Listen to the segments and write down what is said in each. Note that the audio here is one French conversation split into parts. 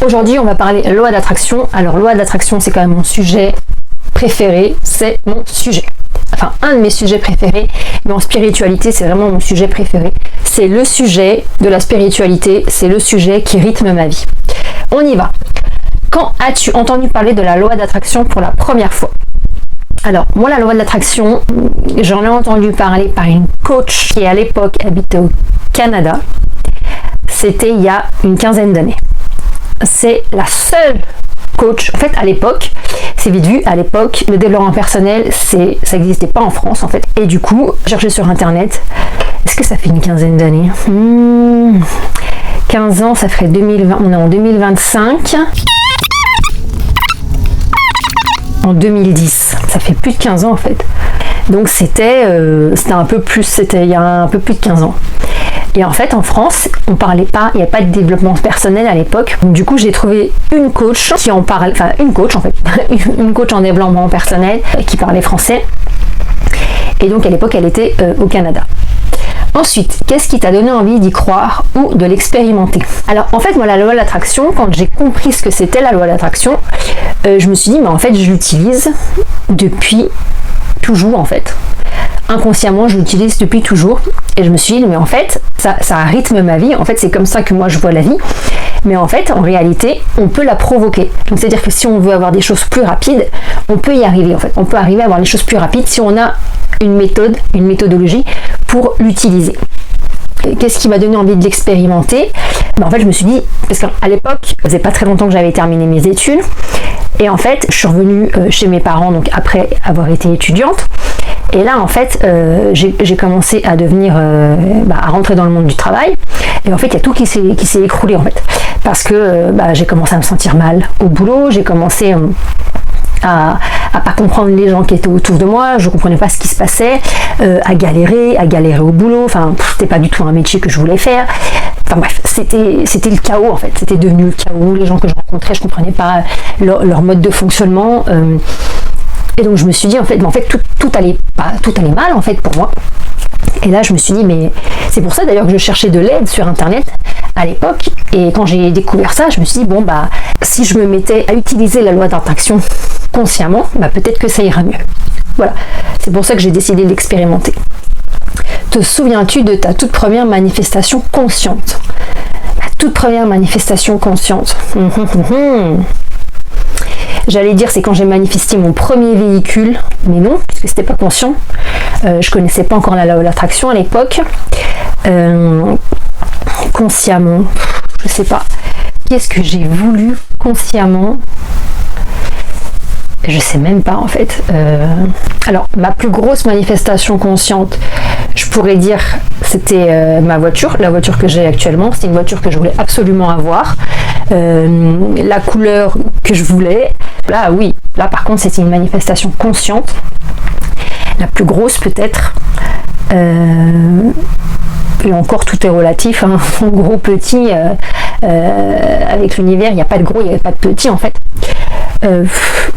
Aujourd'hui, on va parler loi d'attraction. Alors, loi d'attraction, c'est quand même mon sujet préféré. C'est mon sujet. Enfin, un de mes sujets préférés. Mais en spiritualité, c'est vraiment mon sujet préféré. C'est le sujet de la spiritualité. C'est le sujet qui rythme ma vie. On y va. Quand as-tu entendu parler de la loi d'attraction pour la première fois? Alors, moi, la loi de l'attraction, j'en ai entendu parler par une coach qui, à l'époque, habitait au Canada. C'était il y a une quinzaine d'années. C'est la seule coach, en fait, à l'époque, c'est vite vu, à l'époque, le développement personnel, ça n'existait pas en France, en fait. Et du coup, j'ai cherché sur Internet, est-ce que ça fait une quinzaine d'années 15 ans, ça ferait 2020, on est en 2025. En 2010, ça fait plus de 15 ans en fait. Donc c'était un peu plus, c'était il y a un peu plus de 15 ans. Et en fait en France, on parlait pas, il n'y avait pas de développement personnel à l'époque. Donc du coup j'ai trouvé une coach qui en parle, enfin une coach en fait, une coach en développement personnel qui parlait français. Et donc à l'époque elle était au Canada. Ensuite, qu'est-ce qui t'a donné envie d'y croire ou de l'expérimenter? Alors en fait moi la loi de l'attraction, quand j'ai compris ce que c'était la loi de l'attraction, je me suis dit mais en fait je l'utilise depuis toujours en fait. Inconsciemment je l'utilise depuis toujours et je me suis dit mais en fait ça rythme ma vie, en fait c'est comme ça que moi je vois la vie, mais en fait en réalité on peut la provoquer. Donc c'est à dire que si on veut avoir des choses plus rapides, on peut y arriver en fait, on peut arriver à avoir les choses plus rapides si on a une méthode, une méthodologie pour l'utiliser. Qu'est-ce qui m'a donné envie de l'expérimenter? En fait je me suis dit, parce qu'à l'époque ça faisait pas très longtemps que j'avais terminé mes études et en fait je suis revenue chez mes parents donc après avoir été étudiante. Et là, en fait, j'ai commencé à devenir, à rentrer dans le monde du travail. Et en fait, il y a tout qui s'est écroulé, en fait. Parce que j'ai commencé à me sentir mal au boulot. J'ai commencé à pas comprendre les gens qui étaient autour de moi. Je comprenais pas ce qui se passait. À galérer au boulot. Enfin, c'était pas du tout un métier que je voulais faire. Enfin bref, c'était le chaos, en fait. C'était devenu le chaos. Les gens que je rencontrais, je comprenais pas leur mode de fonctionnement. Et donc je me suis dit en fait tout allait mal en fait pour moi. Et là je me suis dit mais c'est pour ça d'ailleurs que je cherchais de l'aide sur internet à l'époque. Et quand j'ai découvert ça, je me suis dit bon si je me mettais à utiliser la loi d'attraction consciemment, peut-être que ça ira mieux. Voilà, c'est pour ça que j'ai décidé de l'expérimenter. Te souviens-tu de ta toute première manifestation consciente? La toute première manifestation consciente. J'allais dire c'est quand j'ai manifesté mon premier véhicule, mais non, puisque c'était pas conscient. Je connaissais pas encore la loi de l'attraction à l'époque. Consciemment, je sais pas. Qu'est-ce que j'ai voulu consciemment? Je sais même pas en fait. Alors ma plus grosse manifestation consciente, je pourrais dire, c'était ma voiture, la voiture que j'ai actuellement. C'était une voiture que je voulais absolument avoir. La couleur que je voulais. Là oui, là par contre c'était une manifestation consciente. La plus grosse peut-être. Et encore tout est relatif, hein. Gros, petit, avec l'univers, il n'y a pas de gros, il n'y a pas de petit en fait.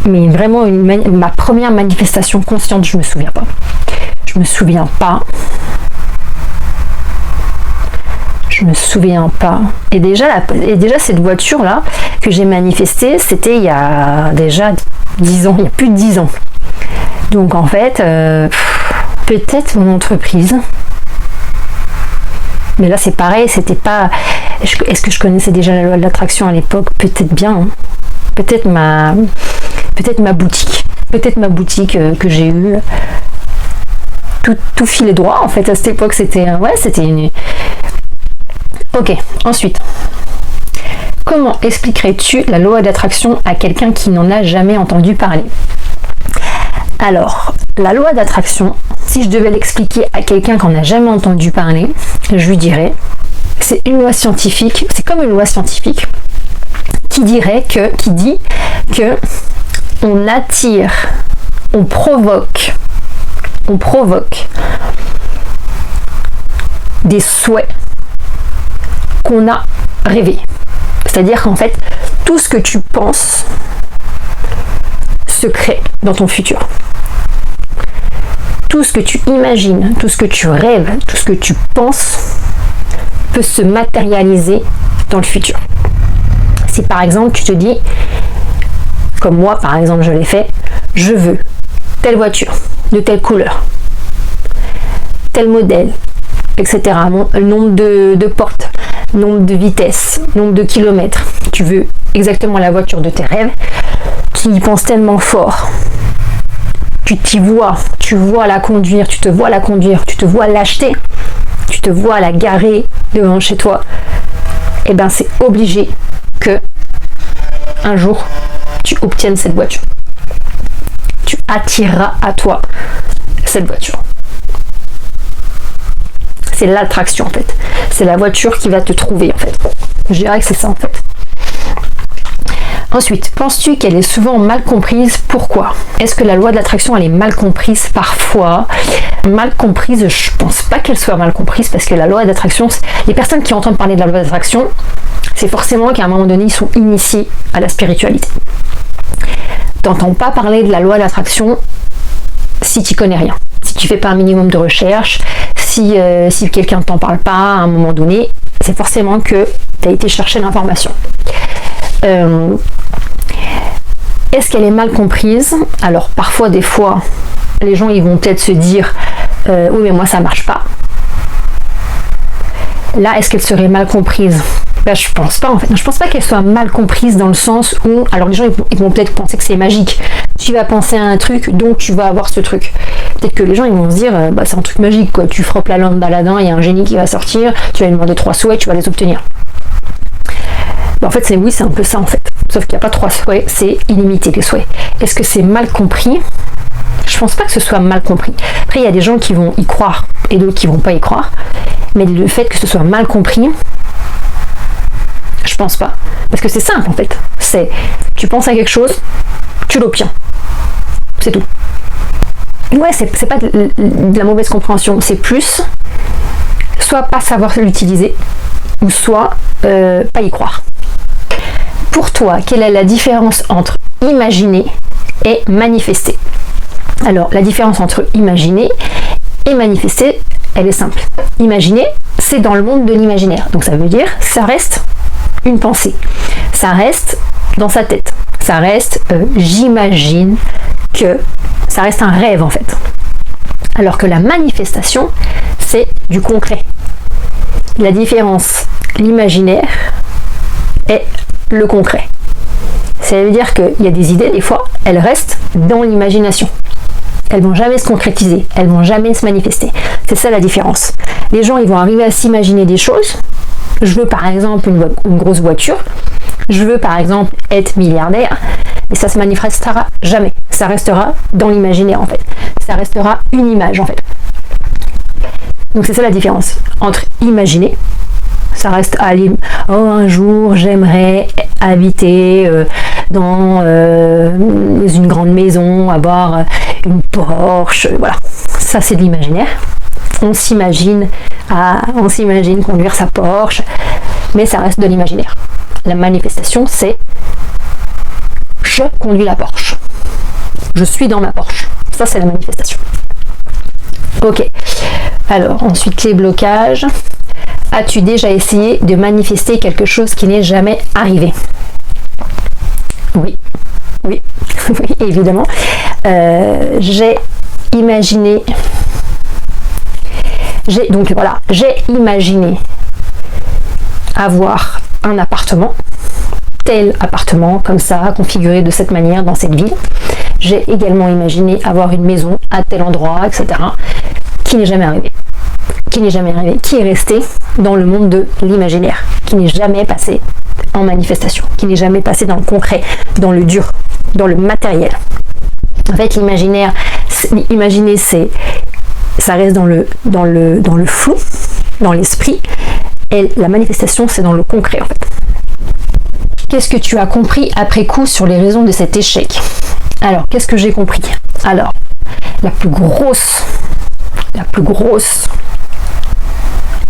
Mais vraiment ma première manifestation consciente, je me souviens pas. Je me souviens pas. Et déjà cette voiture là que j'ai manifestée, c'était il y a déjà 10 ans, il y a plus de 10 ans. Donc en fait, peut-être mon entreprise. Mais là c'est pareil, c'était pas. Est-ce que je connaissais déjà la loi de l'attraction à l'époque? Peut-être bien. Hein. Peut-être ma boutique. Peut-être ma boutique que j'ai eue. Tout filait droit en fait à cette époque. C'était une. Ok, ensuite. Comment expliquerais-tu la loi d'attraction à quelqu'un qui n'en a jamais entendu parler? Alors, la loi d'attraction, si je devais l'expliquer à quelqu'un qui n'en a jamais entendu parler, je lui dirais, c'est une loi scientifique, c'est comme une loi scientifique qui dit que on attire, on provoque des souhaits qu'on a rêvés. C'est-à-dire qu'en fait, tout ce que tu penses se crée dans ton futur. Tout ce que tu imagines, tout ce que tu rêves, tout ce que tu penses peut se matérialiser dans le futur. Si par exemple tu te dis, comme moi par exemple je l'ai fait, je veux telle voiture, de telle couleur, tel modèle, etc. Nombre de portes, nombre de vitesses, nombre de kilomètres. Tu veux exactement la voiture de tes rêves. Tu y penses tellement fort. Tu t'y vois, tu vois la conduire, tu te vois la conduire, tu te vois l'acheter, tu te vois la garer devant chez toi. Et bien c'est obligé que un jour tu obtiennes cette voiture. Tu attireras à toi cette voiture. C'est l'attraction en fait. C'est la voiture qui va te trouver en fait. Je dirais que c'est ça en fait. Ensuite, penses-tu qu'elle est souvent mal comprise? Pourquoi? Est-ce que la loi de l'attraction elle est mal comprise parfois? Mal comprise, je pense pas qu'elle soit mal comprise parce que la loi d'attraction, les personnes qui entendent parler de la loi d'attraction, c'est forcément qu'à un moment donné ils sont initiés à la spiritualité. T'entends pas parler de la loi d'attraction si tu connais rien, si tu fais pas un minimum de recherche, si quelqu'un ne t'en parle pas à un moment donné, c'est forcément que tu as été chercher l'information. Est-ce qu'elle est mal comprise? Alors parfois, des fois, les gens ils vont peut-être se dire oui mais moi ça marche pas. Là, est-ce qu'elle serait mal comprise? Ben, je pense pas en fait. Je pense pas qu'elle soit mal comprise dans le sens où, alors les gens ils vont peut-être penser que c'est magique. Tu vas penser à un truc, donc tu vas avoir ce truc. Peut-être que les gens ils vont se dire, bah, c'est un truc magique quoi. Tu frappes la lampe d'Aladin, il y a un génie qui va sortir, tu vas lui demander 3 souhaits, tu vas les obtenir. Ben, en fait c'est un peu ça en fait. Sauf qu'il n'y a pas 3 souhaits, c'est illimité les souhaits. Est-ce que c'est mal compris? Je pense pas que ce soit mal compris. Après il y a des gens qui vont y croire et d'autres qui vont pas y croire. Mais le fait que ce soit mal compris, je pense pas. Parce que c'est simple en fait. C'est, tu penses à quelque chose, tu l'obtiens. C'est tout. Ouais, c'est pas de la mauvaise compréhension. C'est plus, soit pas savoir l'utiliser, ou soit pas y croire. Pour toi, quelle est la différence entre imaginer et manifester? Alors, la différence entre imaginer et manifester, elle est simple. Imaginer, c'est dans le monde de l'imaginaire. Donc ça veut dire, ça reste une pensée. Ça reste dans sa tête. Ça reste, j'imagine que ça reste un rêve en fait. Alors que la manifestation, c'est du concret. La différence, l'imaginaire et le concret. Ça veut dire qu'il y a des idées, des fois, elles restent dans l'imagination. Elles vont jamais se concrétiser, elles vont jamais se manifester. C'est ça la différence. Les gens, ils vont arriver à s'imaginer des choses. Je veux par exemple une grosse voiture. Je veux par exemple être milliardaire. Et ça se manifestera jamais. Ça restera dans l'imaginaire en fait. Ça restera une image en fait. Donc c'est ça la différence entre imaginer. Ça reste un jour j'aimerais habiter dans une grande maison, avoir une Porsche, voilà. Ça c'est de l'imaginaire. On s'imagine conduire sa Porsche, mais ça reste de l'imaginaire. La manifestation, c'est je conduis la Porsche. Je suis dans ma Porsche. Ça c'est la manifestation. Ok. Alors ensuite les blocages. As-tu déjà essayé de manifester quelque chose qui n'est jamais arrivé? Oui, oui, oui, évidemment. J'ai imaginé avoir un appartement, tel appartement, comme ça, configuré de cette manière dans cette ville. J'ai également imaginé avoir une maison à tel endroit, etc., qui n'est jamais arrivé. Qui est resté dans le monde de l'imaginaire, qui n'est jamais passé en manifestation, qui n'est jamais passé dans le concret, dans le dur, dans le matériel. En fait, imaginer, ça reste dans le flou, dans l'esprit, et la manifestation, c'est dans le concret en fait. Qu'est-ce que tu as compris après coup sur les raisons de cet échec? Alors, qu'est-ce que j'ai compris? Alors, la plus grosse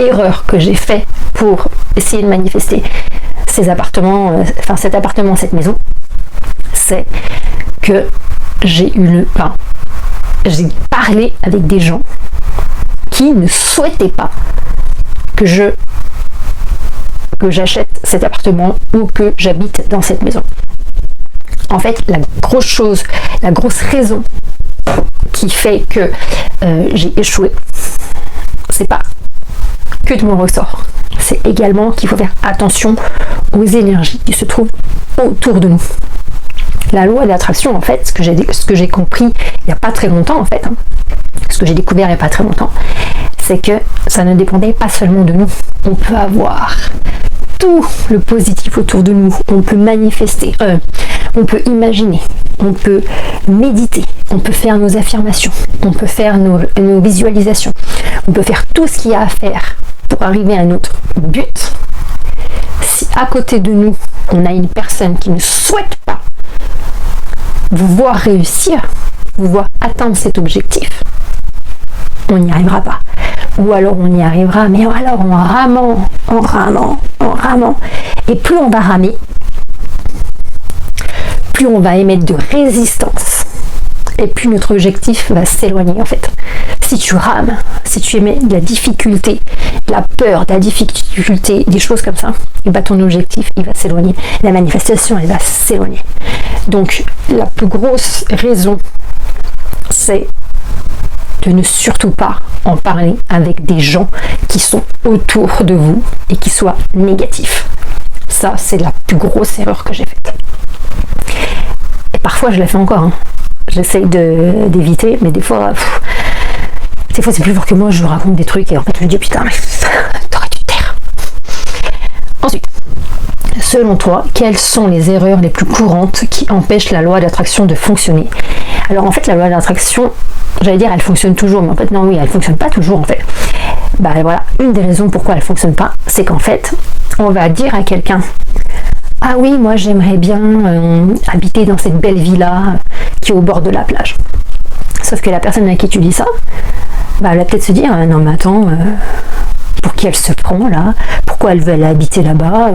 erreur que j'ai fait pour essayer de manifester cet appartement, cette maison, c'est que j'ai parlé avec des gens qui ne souhaitaient pas que j'achète cet appartement ou que j'habite dans cette maison. En fait, la grosse raison qui fait que j'ai échoué, c'est pas que de mon ressort. C'est également qu'il faut faire attention aux énergies qui se trouvent autour de nous. La loi de l'attraction, en fait, ce que j'ai compris il n'y a pas très longtemps, en fait, ce que j'ai découvert il n'y a pas très longtemps, c'est que ça ne dépendait pas seulement de nous. On peut avoir tout le positif autour de nous, on peut manifester, on peut imaginer, on peut méditer, on peut faire nos affirmations, on peut faire nos visualisations, on peut faire tout ce qu'il y a à faire pour arriver à notre but. Si à côté de nous, on a une personne qui ne souhaite pas vous voir réussir, vous voir atteindre cet objectif, on n'y arrivera pas. Ou alors on y arrivera, mais alors en ramant. Et plus on va ramer, plus on va émettre de résistance. Et plus notre objectif va s'éloigner en fait. Si tu rames, si tu émets de la difficulté, de la peur, de la difficulté, des choses comme ça, et bah ton objectif il va s'éloigner. La manifestation elle va s'éloigner. Donc la plus grosse raison, c'est de ne surtout pas en parler avec des gens qui sont autour de vous et qui soient négatifs. Ça, c'est la plus grosse erreur que j'ai faite. Et parfois, je la fais encore. J'essaye d'éviter, mais des fois, c'est plus fort que moi. Je raconte des trucs et en fait, je me dis putain, mais t'aurais dû te taire. Ensuite, selon toi, quelles sont les erreurs les plus courantes qui empêchent la loi d'attraction de fonctionner? Alors en fait, la loi d'attraction, j'allais dire elle fonctionne toujours, mais en fait non, oui, elle fonctionne pas toujours en fait. Bah voilà, une des raisons pourquoi elle fonctionne pas, c'est qu'en fait, on va dire à quelqu'un: ah oui, moi j'aimerais bien habiter dans cette belle villa qui est au bord de la plage. Sauf que la personne à qui tu dis ça, bah elle va peut-être se dire: non mais attends, pour qui elle se prend là? Pourquoi elle veut aller habiter là-bas?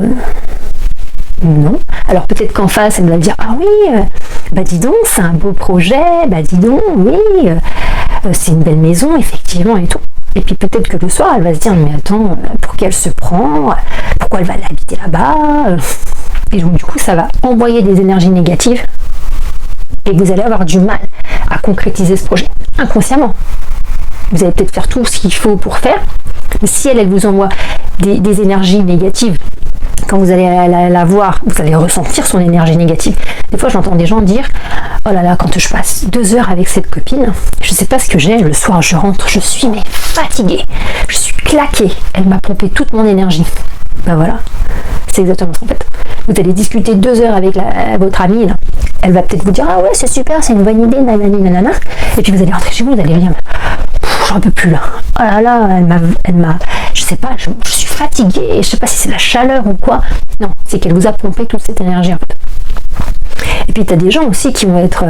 Non. Alors peut-être qu'en face, elle va dire: ah oui, bah dis donc, c'est un beau projet, bah dis donc, oui, c'est une belle maison, effectivement, et tout. Et puis peut-être que le soir, elle va se dire: mais attends, pour qui elle se prend? Pourquoi elle va aller habiter là-bas? Et donc du coup, ça va envoyer des énergies négatives et vous allez avoir du mal à concrétiser ce projet, inconsciemment. Vous allez peut-être faire tout ce qu'il faut pour faire, mais si elle vous envoie des énergies négatives, quand vous allez la voir, vous allez ressentir son énergie négative. Des fois, j'entends des gens dire: oh là là, quand je passe 2 heures avec cette copine, je sais pas ce que j'ai, le soir je rentre, je suis mais fatiguée, je suis claquée, elle m'a pompé toute mon énergie. Ben voilà, c'est exactement ça en fait. Vous allez discuter 2 heures avec votre amie, là. Elle va peut-être vous dire: ah ouais, c'est super, c'est une bonne idée, nanani, nanana. Et puis vous allez rentrer chez vous, vous allez dire: j'en peux plus là. Oh là là, elle m'a, je sais pas, je suis fatiguée, je sais pas si c'est la chaleur ou quoi. Non, c'est qu'elle vous a pompé toute cette énergie en fait. Et puis t'as des gens aussi qui vont être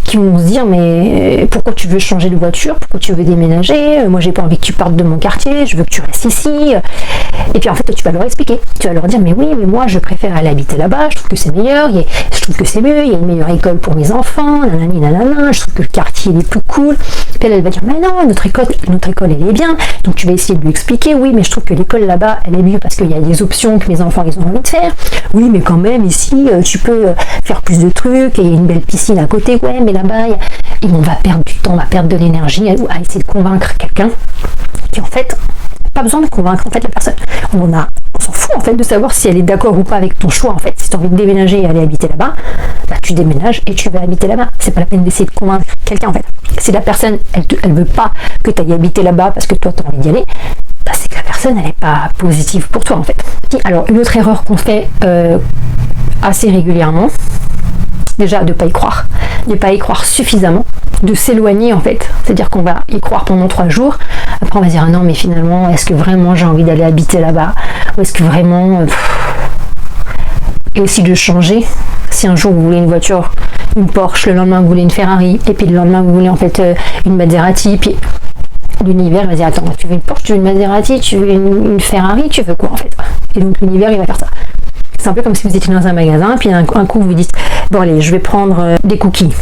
qui vont se dire: mais pourquoi tu veux changer de voiture, pourquoi tu veux déménager, moi j'ai pas envie que tu partes de mon quartier, je veux que tu restes ici. Et puis en fait tu vas leur expliquer, tu vas leur dire: mais oui, mais moi je préfère aller habiter là-bas, je trouve que c'est meilleur, je trouve que c'est mieux, il y a une meilleure école pour mes enfants, nanani nanana, je trouve que le quartier il est plus cool. Puis elle va dire: mais non, notre école elle est bien. Donc tu vas essayer de lui expliquer: oui, mais je trouve que l'école là-bas elle est mieux parce qu'il y a des options que mes enfants ils ont envie de faire. Oui, mais quand même ici tu peux faire plus de trucs et il y a une belle piscine à côté. Ouais, mais là-bas et on va perdre du temps, on va perdre de l'énergie à essayer de convaincre quelqu'un qui en fait pas besoin de convaincre en fait la personne. On s'en fout en fait de savoir si elle est d'accord ou pas avec ton choix en fait. Si tu as envie de déménager et aller habiter là-bas, bah tu déménages et tu vas habiter là-bas. C'est pas la peine d'essayer de convaincre quelqu'un en fait. Si la personne elle veut pas que tu ailles habiter là-bas parce que toi tu as envie d'y aller, bah c'est que la personne elle est pas positive pour toi en fait. Alors une autre erreur qu'on fait assez régulièrement, déjà de pas y croire suffisamment, de s'éloigner en fait, c'est-à-dire qu'on va y croire pendant 3 jours, après on va dire: ah non mais finalement est-ce que vraiment j'ai envie d'aller habiter là-bas, ou est-ce que vraiment et aussi de changer. Si un jour vous voulez une voiture, une Porsche, le lendemain vous voulez une Ferrari, et puis le lendemain vous voulez en fait une Maserati, puis l'univers va dire: attends, tu veux une Porsche, tu veux une Maserati, tu veux une Ferrari, tu veux quoi en fait? Et donc l'univers il va faire ça. C'est un peu comme si vous étiez dans un magasin, puis un coup vous dites: bon allez, je vais prendre des cookies.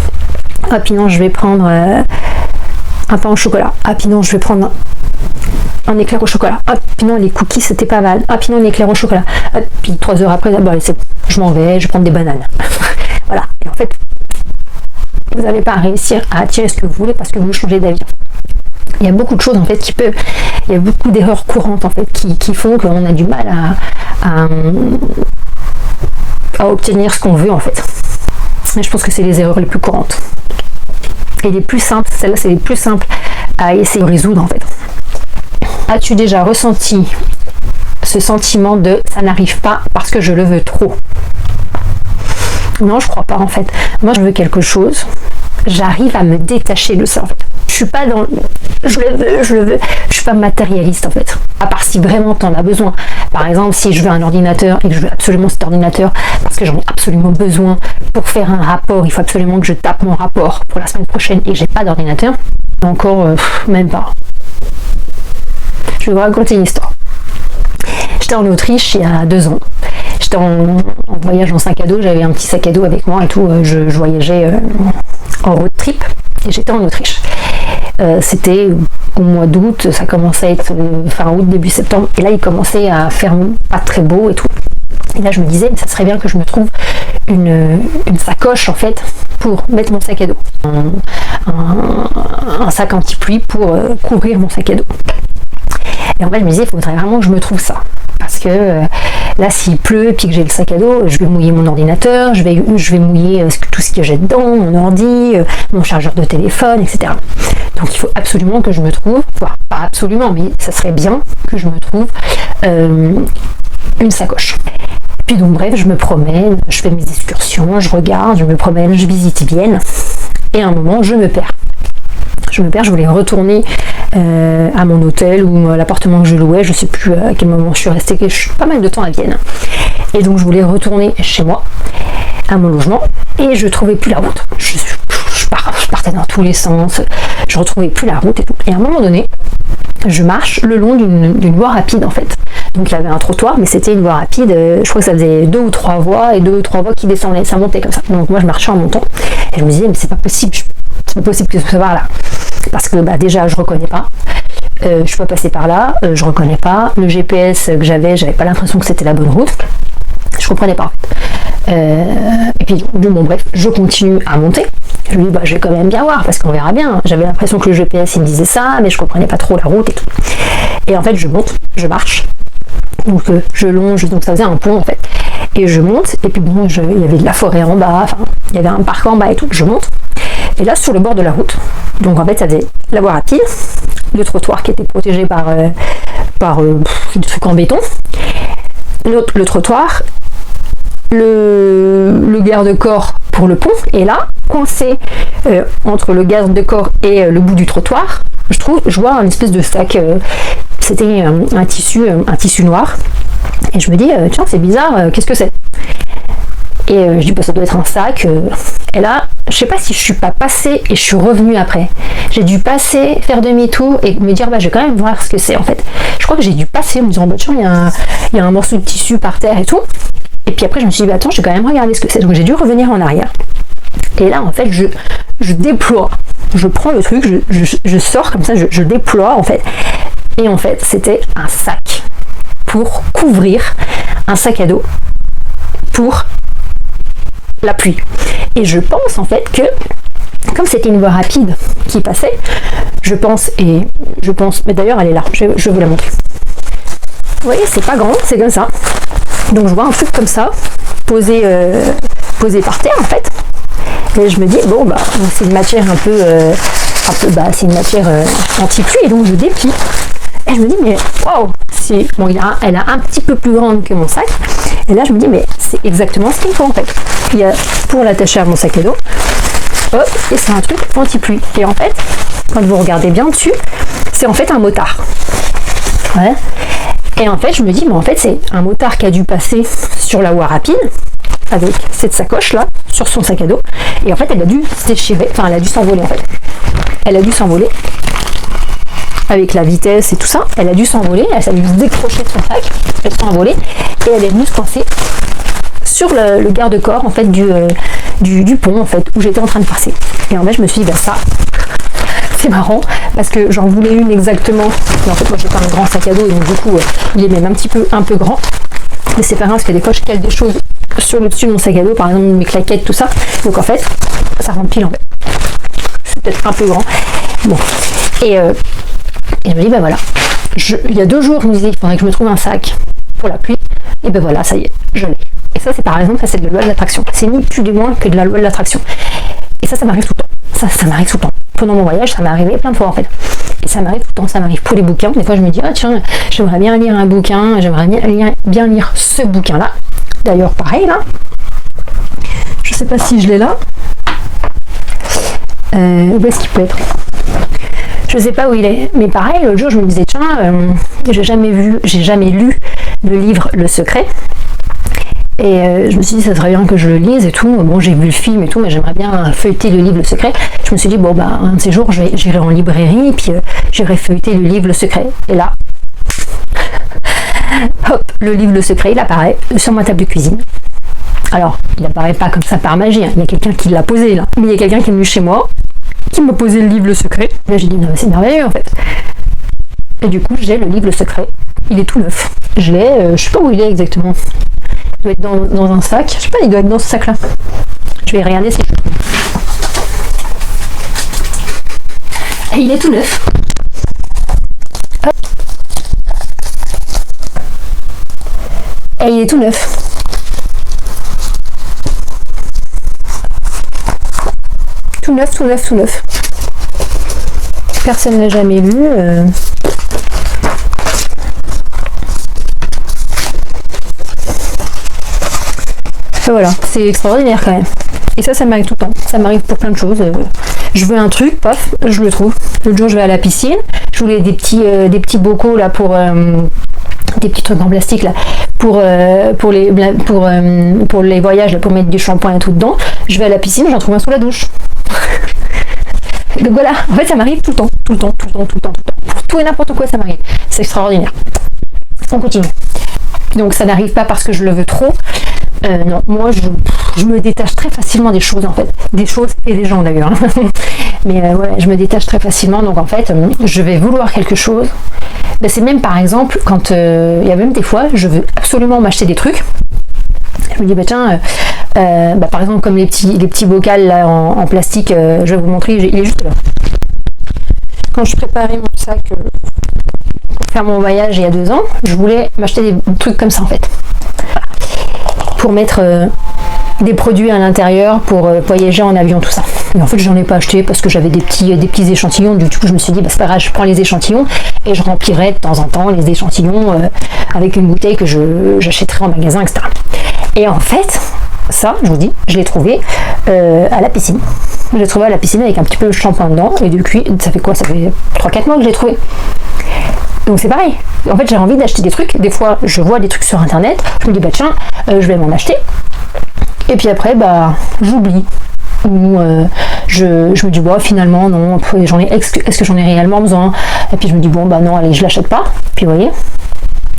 Ah puis non, je vais prendre un pain au chocolat. Ah puis non, je vais prendre un éclair au chocolat. Hop, puis non, les cookies, c'était pas mal. Ah, puis non, un éclair au chocolat. Hop, puis 3 heures après, bon, allez, c'est bon, je m'en vais, je vais prendre des bananes. Voilà. Et en fait, vous n'allez pas réussir à attirer ce que vous voulez parce que vous changez d'avis. Il y a beaucoup de choses en fait il y a beaucoup d'erreurs courantes en fait qui font qu'on a du mal à obtenir ce qu'on veut en fait. Et je pense que c'est les erreurs les plus courantes. Et les plus simples, celles-là c'est les plus simples à essayer de résoudre en fait. As-tu déjà ressenti ce sentiment de ça n'arrive pas parce que je le veux trop? Non, je crois pas en fait. Moi je veux quelque chose, j'arrive à me détacher de ça en fait. Je suis pas dans je le veux, je suis pas matérialiste en fait. À part si vraiment t'en as besoin. Par exemple, si je veux un ordinateur et que je veux absolument cet ordinateur parce que j'en ai absolument besoin pour faire un rapport, il faut absolument que je tape mon rapport pour la semaine prochaine et que j'ai pas d'ordinateur. Encore même pas. Je vais vous raconter une histoire. J'étais en Autriche il y a 2 ans. J'étais en voyage en sac à dos, j'avais un petit sac à dos avec moi et tout, je voyageais en road trip et j'étais en Autriche. C'était au mois d'août, ça commençait à être fin août, début septembre, et là il commençait à faire pas très beau et tout. Et là je me disais, mais ça serait bien que je me trouve une sacoche en fait pour mettre mon sac à dos. Un sac anti-pluie pour couvrir mon sac à dos. Et en fait je me disais, il faudrait vraiment que je me trouve ça. Parce que là s'il pleut et puis que j'ai le sac à dos, je vais mouiller mon ordinateur, je vais mouiller tout ce que j'ai dedans, mon ordi, mon chargeur de téléphone, etc. Donc il faut absolument que je me trouve, enfin, pas absolument, mais ça serait bien que je me trouve une sacoche. Puis donc bref, je me promène, je fais mes excursions, je regarde, je me promène, je visite Vienne, et à un moment je me perds. Je voulais retourner à mon hôtel ou à l'appartement que je louais, je sais plus à quel moment je suis restée, je suis pas mal de temps à Vienne. Et donc je voulais retourner chez moi, à mon logement, et je trouvais plus la route. Je partais dans tous les sens, je retrouvais plus la route et tout. Et à un moment donné, je marche le long d'une voie rapide en fait. Donc il y avait un trottoir, mais c'était une voie rapide, je crois que ça faisait 2 ou 3 voies et 2 ou 3 voies qui descendaient, ça montait comme ça. Donc moi je marchais en montant et je me disais mais c'est pas possible que ce soit par là. Parce que déjà je reconnais pas, je suis pas passée par là, je reconnais pas, le GPS que j'avais pas l'impression que c'était la bonne route, je comprenais pas. Et puis bon bref, je continue à monter. Je me dis je vais quand même bien voir parce qu'on verra bien. J'avais l'impression que le GPS il me disait ça, mais je comprenais pas trop la route et tout. Et en fait je monte, je marche, donc je longe, donc ça faisait un pont en fait. Et je monte, et puis bon, il y avait de la forêt en bas, enfin il y avait un parc en bas et tout, je monte. Et là sur le bord de la route, donc en fait ça faisait la voie rapide, le trottoir qui était protégé par des trucs en béton, le trottoir, le garde-corps pour le pont, et là, coincé entre le garde-corps et le bout du trottoir, je vois un espèce de sac, c'était un tissu noir, et je me dis, tiens c'est bizarre, qu'est-ce que c'est? Et je dis ça doit être un sac. Et là, je sais pas si je suis pas passée et je suis revenue après. J'ai dû passer, faire demi-tour et me dire je vais quand même voir ce que c'est en fait. Je crois que j'ai dû passer en me disant tiens il y a un morceau de tissu par terre et tout. Et puis après je me suis dit attends, je vais quand même regarder ce que c'est. Donc j'ai dû revenir en arrière. Et là en fait je déploie. Je prends le truc, je sors comme ça, je déploie en fait. Et en fait c'était un sac pour couvrir un sac à dos pour la pluie. Et je pense en fait que comme c'était une voie rapide qui passait, je pense, mais d'ailleurs elle est là, je vais vous la montrer. Vous voyez, c'est pas grand, c'est comme ça. Donc je vois un truc comme ça, posé par terre en fait. Et je me dis c'est une matière c'est une matière anti-pluie, et donc je déplie. Et je me dis mais waouh, elle a un petit peu plus grande que mon sac. Et là je me dis mais c'est exactement ce qu'il me faut en fait. Il y a pour l'attacher à mon sac à dos, hop, et c'est un truc anti-pluie. Et en fait, quand vous regardez bien dessus, c'est en fait un motard. Ouais. Et en fait je me dis mais en fait c'est un motard qui a dû passer sur la voie rapide avec cette sacoche là sur son sac à dos, et en fait elle a dû se déchirer, enfin elle a dû s'envoler en fait. Elle a dû s'envoler avec la vitesse et tout ça, elle a dû s'envoler, elle a dû se décrocher de son sac, elle s'est envolée et elle est venue se coincer sur le garde-corps en fait du pont en fait où j'étais en train de passer. Et en fait je me suis dit ça c'est marrant parce que j'en voulais une exactement. Mais en fait, moi j'ai pas un grand sac à dos et donc du coup, il est même un peu grand. Mais c'est pas grave parce que des fois je cale des choses sur le dessus de mon sac à dos, par exemple mes claquettes, tout ça. Donc en fait, ça rentre pile en fait. C'est peut-être un peu grand. Bon. Et je me dis, bah voilà. Il y a 2 jours, je me disais qu'il faudrait que je me trouve un sac pour la pluie. Et ben voilà, ça y est, je l'ai. Et ça, c'est par exemple, c'est de la loi de l'attraction. C'est ni plus ni moins que de la loi de l'attraction. Et ça m'arrive tout le temps. Ça m'arrive tout le temps. Pendant mon voyage, ça m'est arrivé plein de fois en fait. Et ça m'arrive tout le temps, ça m'arrive pour les bouquins. Des fois, je me dis, ah tiens, j'aimerais bien lire un bouquin, j'aimerais bien lire ce bouquin-là. D'ailleurs, pareil, là. Je sais pas si je l'ai là. Où est-ce qu'il peut être? Je sais pas où il est. Mais pareil, l'autre jour, je me disais, tiens, j'ai jamais lu le livre Le Secret. Et je me suis dit, ça serait bien que je le lise et tout. Bon, j'ai vu le film et tout, mais j'aimerais bien feuilleter le livre Le Secret. Je me suis dit, bon, bah, un de ces jours, j'irai en librairie, et puis j'irai feuilleter le livre Le Secret. Et là, hop, le livre Le Secret, il apparaît sur ma table de cuisine. Alors, il apparaît pas comme ça par magie, hein. Il y a quelqu'un qui l'a posé là. Mais il y a quelqu'un qui est venu chez moi, qui m'a posé le livre Le Secret. Là, j'ai dit, non, mais c'est merveilleux en fait. Et du coup, j'ai le livre Le Secret. Il est tout neuf. Je l'ai, je sais pas où il est exactement. Il doit être dans un sac. Je sais pas, il doit être dans ce sac-là. Je vais regarder si je trouve. Et il est tout neuf. Hop. Et il est tout neuf. Tout neuf, tout neuf, tout neuf. Personne ne l'a jamais lu. Voilà, c'est extraordinaire quand même. Et ça m'arrive tout le temps. Ça m'arrive pour plein de choses. Je veux un truc, paf, je le trouve. L'autre jour, je vais à la piscine. Je voulais des petits bocaux là pour des petits trucs en plastique là pour les voyages là, pour mettre du shampoing et tout dedans. Je vais à la piscine, j'en trouve un sous la douche. Donc voilà, en fait, ça m'arrive tout le temps. Pour tout et n'importe quoi, ça m'arrive. C'est extraordinaire. On continue. Donc ça n'arrive pas parce que je le veux trop. Non, moi je me détache très facilement des choses en fait. Des choses et des gens d'ailleurs. Mais ouais, je me détache très facilement. Donc en fait, je vais vouloir quelque chose. Ben, c'est même par exemple quand il y a même des fois, je veux absolument m'acheter des trucs. Je me dis, bah tiens, par exemple comme les petits bocals là, en plastique, je vais vous montrer, il est juste là. Quand je préparais mon sac pour faire mon voyage il y a 2 ans, je voulais m'acheter des trucs comme ça en fait. Pour mettre des produits à l'intérieur, pour voyager en avion, tout ça. Et en fait, j'en ai pas acheté parce que j'avais des petits échantillons. Du coup, je me suis dit, bah, c'est pas grave, je prends les échantillons et je remplirai de temps en temps les échantillons avec une bouteille que j'achèterai en magasin, etc. Et en fait, ça, je vous dis, je l'ai trouvé à la piscine. Je l'ai trouvé à la piscine avec un petit peu de shampoing dedans. Et depuis, ça fait quoi? Ça fait 3-4 mois que je l'ai trouvé. Donc c'est pareil. En fait, j'ai envie d'acheter des trucs. Des fois, je vois des trucs sur internet. Je me dis, bah tiens, je vais m'en acheter. Et puis après, bah, j'oublie. Ou je me dis, bon, finalement, non, est-ce que j'en ai réellement besoin? Et puis je me dis, bon, bah non, allez, je l'achète pas. Puis vous voyez,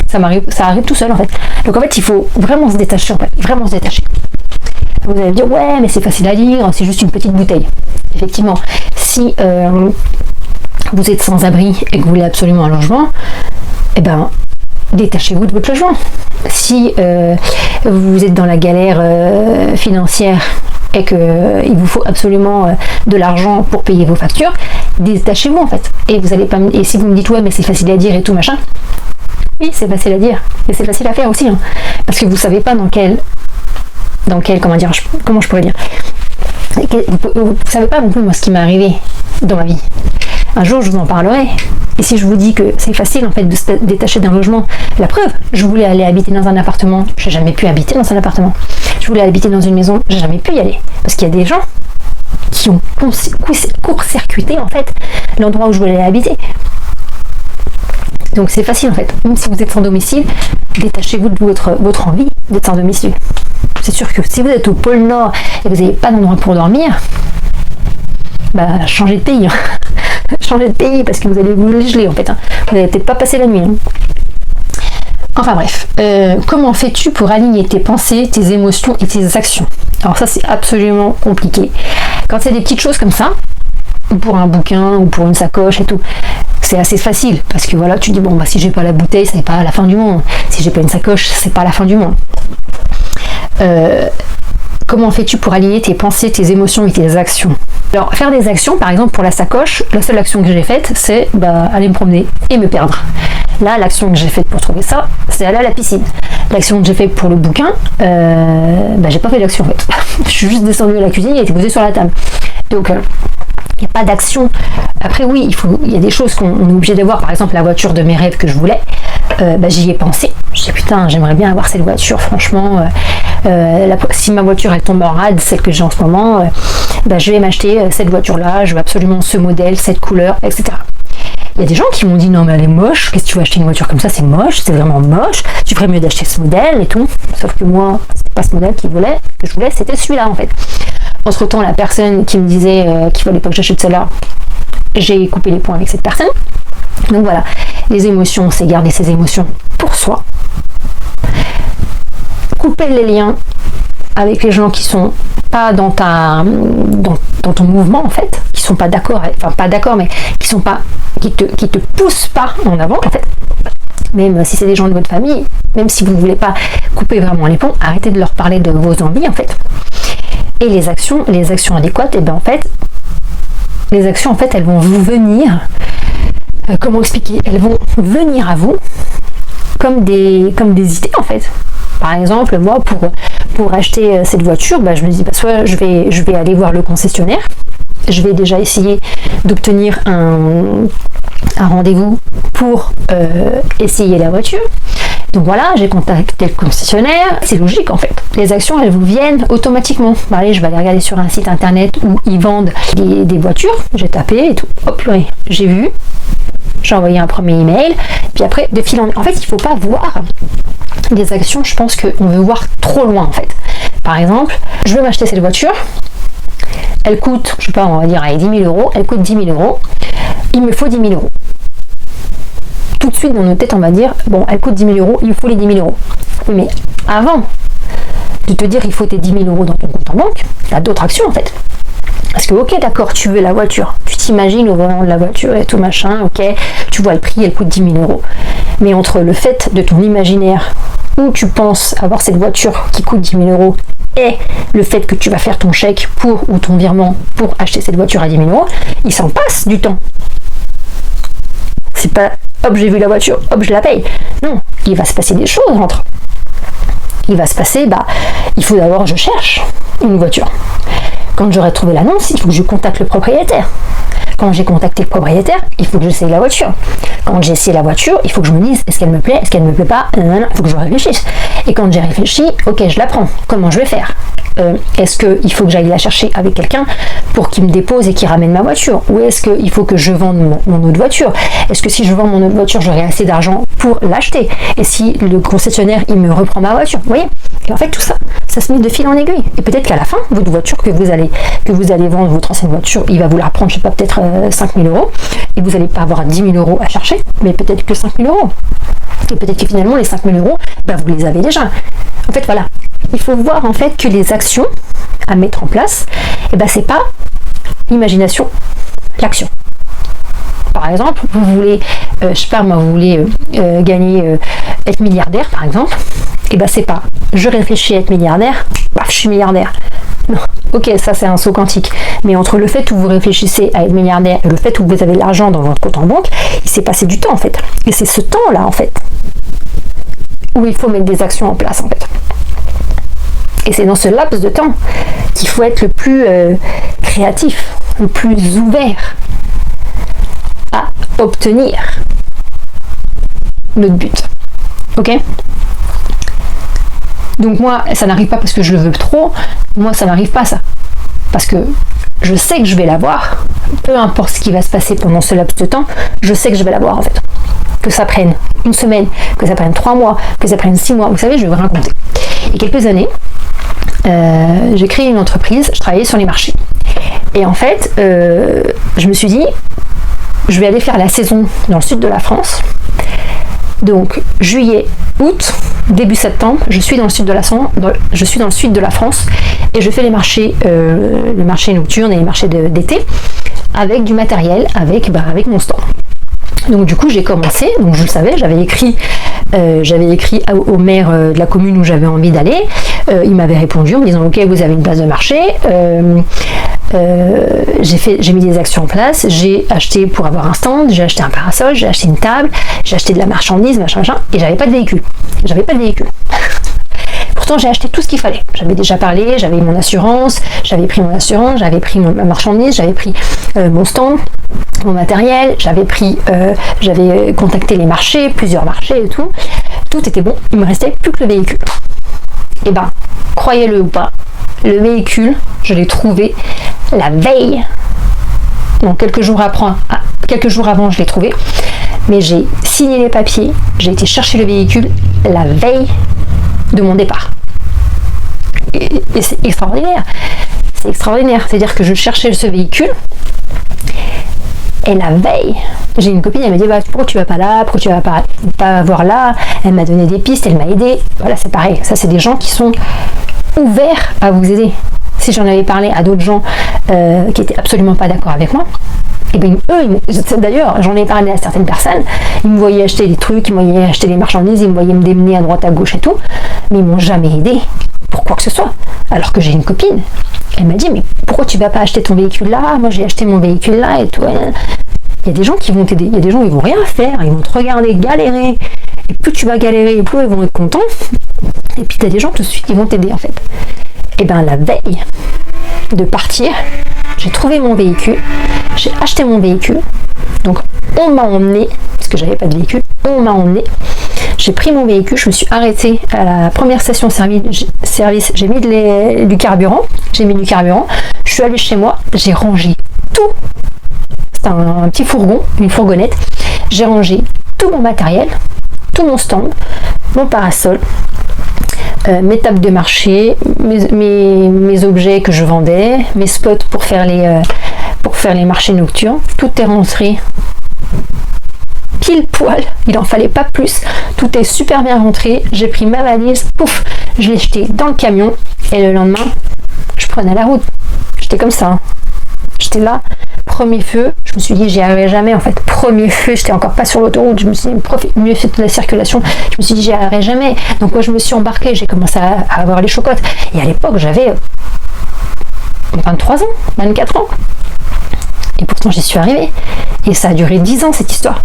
ça arrive tout seul en fait. Donc en fait, il faut vraiment se détacher, en fait. Vraiment se détacher. Vous allez me dire, ouais, mais c'est facile à lire, c'est juste une petite bouteille. Effectivement, si vous êtes sans abri et que vous voulez absolument un logement, eh ben, détachez-vous de votre logement. Si vous êtes dans la galère financière et qu'il vous faut absolument de l'argent pour payer vos factures, détachez-vous en fait. Et vous allez pas. Et si vous me dites ouais, mais c'est facile à dire et tout machin, oui, c'est facile à dire et c'est facile à faire aussi, hein, parce que vous savez pas dans quel comment je pourrais dire. Vous savez pas non plus moi ce qui m'est arrivé dans ma vie. Un jour, je vous en parlerai. Et si je vous dis que c'est facile en fait de se détacher d'un logement, la preuve, je voulais aller habiter dans un appartement, j'ai jamais pu habiter dans un appartement. Je voulais habiter dans une maison, j'ai jamais pu y aller. Parce qu'il y a des gens qui ont court-circuité en fait l'endroit où je voulais habiter. Donc c'est facile en fait. Même si vous êtes sans domicile, détachez-vous de votre envie d'être sans domicile. C'est sûr que si vous êtes au pôle Nord et que vous n'avez pas d'endroit pour dormir, bah changez de pays. Changez de pays parce que vous allez vous geler en fait. Hein. Vous n'allez peut-être pas passer la nuit. Hein. Enfin bref, comment fais-tu pour aligner tes pensées, tes émotions et tes actions? Alors ça c'est absolument compliqué. Quand c'est des petites choses comme ça, ou pour un bouquin, ou pour une sacoche et tout. C'est assez facile, parce que voilà, tu dis, bon, bah, si j'ai pas la bouteille, c'est pas la fin du monde. Si j'ai pas une sacoche, c'est pas la fin du monde. Comment fais-tu pour aligner tes pensées, tes émotions et tes actions? Alors, faire des actions, par exemple, pour la sacoche, la seule action que j'ai faite, c'est aller me promener et me perdre. Là, l'action que j'ai faite pour trouver ça, c'est aller à la piscine. L'action que j'ai faite pour le bouquin, j'ai pas fait d'action en fait. Je suis juste descendue à la cuisine et été posée sur la table. Donc, il n'y a pas d'action. Après, oui, il y a des choses qu'on est obligé d'avoir. Par exemple, la voiture de mes rêves que je voulais, j'y ai pensé. Je dis putain, j'aimerais bien avoir cette voiture, franchement. Si ma voiture elle tombe en rade, celle que j'ai en ce moment, je vais m'acheter cette voiture-là, je veux absolument ce modèle, cette couleur, etc. Il y a des gens qui m'ont dit non mais elle est moche, qu'est-ce que tu vas acheter une voiture comme ça, c'est moche, c'est vraiment moche, tu ferais mieux d'acheter ce modèle et tout. Sauf que moi, c'était pas ce modèle que je voulais, c'était celui-là en fait. Entre temps, la personne qui me disait qu'il fallait pas que j'achète celle-là, j'ai coupé les points avec cette personne. Donc voilà, les émotions, c'est garder ses émotions pour soi. Couper les liens avec les gens qui sont pas dans ton mouvement en fait, qui sont pas d'accord, enfin pas d'accord, mais qui te poussent pas en avant en fait. Même si c'est des gens de votre famille, même si vous ne voulez pas couper vraiment les ponts, arrêtez de leur parler de vos envies en fait. Et les actions adéquates, les actions en fait, elles vont vous venir. Comment expliquer? Elles vont venir à vous comme des idées en fait. Par exemple, moi, pour acheter cette voiture, je me dis, soit je vais aller voir le concessionnaire, je vais déjà essayer d'obtenir un rendez-vous pour essayer la voiture. Donc voilà, j'ai contacté le concessionnaire, c'est logique en fait. Les actions, elles vous viennent automatiquement. Allez, je vais aller regarder sur un site internet où ils vendent des voitures, j'ai tapé et tout, hop, purée, j'ai vu, j'ai envoyé un premier email, puis après, de fil en aiguille. En fait, il ne faut pas voir des actions, je pense qu'on veut voir trop loin en fait. Par exemple, je veux m'acheter cette voiture, elle coûte, je sais pas, on va dire, 10 000 euros, elle coûte 10 000 euros, il me faut 10 000 euros. Tout de suite dans nos têtes, on va dire, bon, elle coûte 10 000 euros, il me faut les 10 000 euros. Oui, mais avant de te dire il faut tes 10 000 euros dans ton compte en banque, il y a d'autres actions en fait. Parce que, ok, d'accord, tu veux la voiture, tu t'imagines au volant de la voiture et tout machin, ok, tu vois le prix, elle coûte 10 000 euros. Mais entre le fait de ton imaginaire où tu penses avoir cette voiture qui coûte 10 000 euros et le fait que tu vas faire ton chèque ou ton virement pour acheter cette voiture à 10 000 euros, il s'en passe du temps. C'est pas hop, j'ai vu la voiture, hop, je la paye. Non, il va se passer des choses entre. Il va se passer, il faut d'abord je cherche une voiture. Quand j'aurai trouvé l'annonce, il faut que je contacte le propriétaire. Quand j'ai contacté le propriétaire, il faut que j'essaye la voiture. Quand j'ai essayé la voiture, il faut que je me dise est-ce qu'elle me plaît, est-ce qu'elle ne me plaît pas, il faut que je réfléchisse. Et quand j'ai réfléchi, ok, je la prends. Comment je vais faire? Est-ce qu'il faut que j'aille la chercher avec quelqu'un pour qu'il me dépose et qu'il ramène ma voiture? Ou est-ce qu'il faut que je vende mon autre voiture? Est-ce que si je vends mon autre voiture, j'aurai assez d'argent pour l'acheter? Et si le concessionnaire, il me reprend ma voiture? Vous voyez? Et en fait, tout ça, ça se met de fil en aiguille. Et peut-être qu'à la fin, votre voiture que vous allez vendre, votre ancienne voiture, il va vous la reprendre, je sais pas, peut-être 5 000 euros. Et vous n'allez pas avoir 10 000 euros à chercher, mais peut-être que 5 000 euros. Et peut-être que finalement, les 5 000 euros, vous les avez déjà. En fait, voilà. Il faut voir en fait que les actions à mettre en place, c'est pas l'imagination, l'action. Par exemple, vous voulez, vous voulez gagner, être milliardaire par exemple, c'est pas je réfléchis à être milliardaire, je suis milliardaire. Non, ok, ça c'est un saut quantique. Mais entre le fait où vous réfléchissez à être milliardaire et le fait où vous avez de l'argent dans votre compte en banque, il s'est passé du temps en fait. Et c'est ce temps-là en fait où il faut mettre des actions en place en fait. Et c'est dans ce laps de temps qu'il faut être le plus créatif, le plus ouvert à obtenir notre but. Ok? Donc moi, ça n'arrive pas parce que je le veux trop. Moi, ça n'arrive pas ça. Parce que je sais que je vais l'avoir. Peu importe ce qui va se passer pendant ce laps de temps, je sais que je vais l'avoir en fait. Que ça prenne une semaine, que ça prenne 3 mois, que ça prenne 6 mois. Vous savez, je vais vous raconter. Il y a quelques années, j'ai créé une entreprise, je travaillais sur les marchés. Et en fait, je me suis dit, je vais aller faire la saison dans le sud de la France. Donc, juillet, août, début septembre, je suis dans le sud de la France et je fais les marchés nocturnes et les marchés d'été avec du matériel, avec mon stand. Donc du coup j'ai commencé, donc je le savais, j'avais écrit au maire de la commune où j'avais envie d'aller. Il m'avait répondu en me disant ok, vous avez une place de marché. J'ai mis des actions en place, j'ai acheté pour avoir un stand, j'ai acheté un parasol, j'ai acheté une table, j'ai acheté de la marchandise, machin, et j'avais pas de véhicule. Pourtant j'ai acheté tout ce qu'il fallait. J'avais déjà parlé, j'avais mon assurance, j'avais pris ma marchandise, j'avais pris mon stand, mon matériel, j'avais contacté les marchés, plusieurs marchés et tout. Tout était bon, il me restait plus que le véhicule. Et ben, croyez-le ou pas, le véhicule, je l'ai trouvé la veille. Donc quelques jours avant, je l'ai trouvé. Mais j'ai signé les papiers, j'ai été chercher le véhicule la veille de mon départ. Et c'est extraordinaire. C'est extraordinaire. C'est-à-dire que je cherchais ce véhicule et la veille, j'ai une copine, elle m'a dit pourquoi tu vas pas là, pourquoi tu vas pas voir là. Elle m'a donné des pistes, elle m'a aidé. Voilà, c'est pareil. Ça, c'est des gens qui sont ouverts à vous aider. Si j'en avais parlé à d'autres gens qui étaient absolument pas d'accord avec moi, et bien d'ailleurs, j'en ai parlé à certaines personnes, ils me voyaient acheter des trucs, ils me voyaient acheter des marchandises, ils me voyaient me démener à droite à gauche et tout, mais ils m'ont jamais aidé pour quoi que ce soit. Alors que j'ai une copine, elle m'a dit mais pourquoi tu vas pas acheter ton véhicule là, moi j'ai acheté mon véhicule là et tout. Il y a des gens qui vont t'aider, il y a des gens qui vont rien faire, ils vont te regarder galérer, et plus tu vas galérer, plus ils vont être contents, et puis tu as des gens tout de suite qui vont t'aider en fait. Et bien la veille de partir, j'ai trouvé mon véhicule, j'ai acheté mon véhicule, donc on m'a emmené, parce que j'avais pas de véhicule, on m'a emmené, j'ai pris mon véhicule, je me suis arrêtée à la première station service, j'ai mis du carburant, je suis allée chez moi, j'ai rangé tout, c'est un petit fourgon, une fourgonnette, j'ai rangé tout mon matériel, tout mon stand, mon parasol, mes tables de marché, mes objets que je vendais, mes spots pour faire les marchés nocturnes, tout est rentré pile poil, il en fallait pas plus, tout est super bien rentré, j'ai pris ma valise, pouf, je l'ai jeté dans le camion et le lendemain, je prenais la route. J'étais comme ça, hein. J'étais là, premier feu, je me suis dit j'y arriverai jamais en fait, premier feu, j'étais encore pas sur l'autoroute, je me suis dit mieux fait de la circulation, je me suis dit j'y arriverai jamais, donc moi je me suis embarquée, j'ai commencé à avoir les chocottes, et à l'époque j'avais 23 ans, 24 ans, et pourtant j'y suis arrivée, et ça a duré 10 ans cette histoire,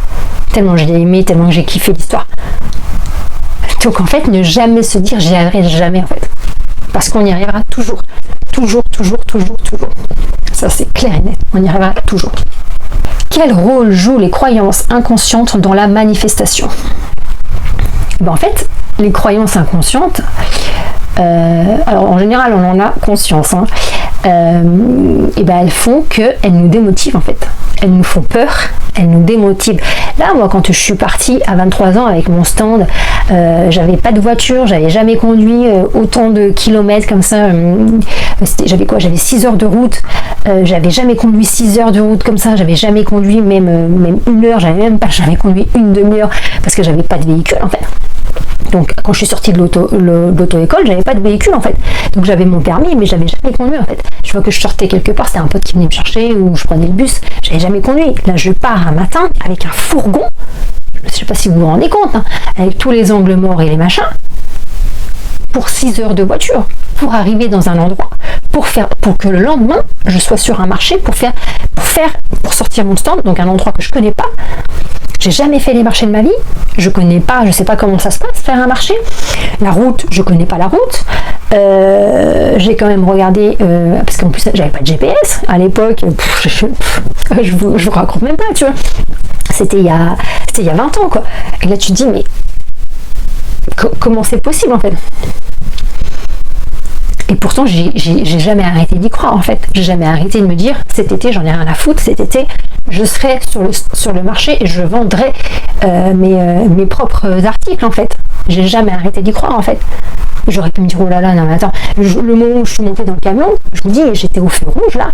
tellement j'ai aimé, tellement j'ai kiffé l'histoire. Donc en fait ne jamais se dire j'y arriverai jamais en fait, parce qu'on y arrivera toujours. Ça c'est clair et net, on y arrivera toujours. Quel rôle jouent les croyances inconscientes dans la manifestation? En fait, les croyances inconscientes, alors en général on en a conscience, hein, et elles font qu'elles nous démotivent en fait. Elles nous font peur, elles nous démotivent. Là, moi, quand je suis partie à 23 ans avec mon stand, j'avais pas de voiture, j'avais jamais conduit autant de kilomètres comme ça. J'avais 6 heures de route, j'avais jamais conduit 6 heures de route comme ça, j'avais jamais conduit même une heure, j'avais conduit une demi-heure parce que j'avais pas de véhicule en fait. Donc quand je suis sortie de l'auto-école, j'avais pas de véhicule en fait. Donc j'avais mon permis, mais j'avais jamais conduit en fait. Je vois que je sortais quelque part, c'était un pote qui venait me chercher ou je prenais le bus, j'avais jamais conduit. Là je pars un matin avec un fourgon, je sais pas si vous vous rendez compte, hein, avec tous les angles morts et les machins, pour 6 heures de voiture, pour arriver dans un endroit, pour que le lendemain je sois sur un marché pour sortir mon stand, donc un endroit que je connais pas. J'ai jamais fait les marchés de ma vie, je connais pas, je sais pas comment ça se passe faire un marché. La route, je connais pas la route. J'ai quand même regardé, parce qu'en plus j'avais pas de GPS à l'époque, je vous raconte même pas, tu vois. C'était il y a 20 ans quoi. Et là tu te dis mais comment c'est possible en fait? Et pourtant, j'ai jamais arrêté d'y croire en fait. J'ai jamais arrêté de me dire cet été, j'en ai rien à foutre. Cet été, je serai sur le marché et je vendrai mes propres articles en fait. J'ai jamais arrêté d'y croire en fait. J'aurais pu me dire oh là là, non mais attends. Le moment où je suis montée dans le camion, je vous dis, j'étais au feu rouge là.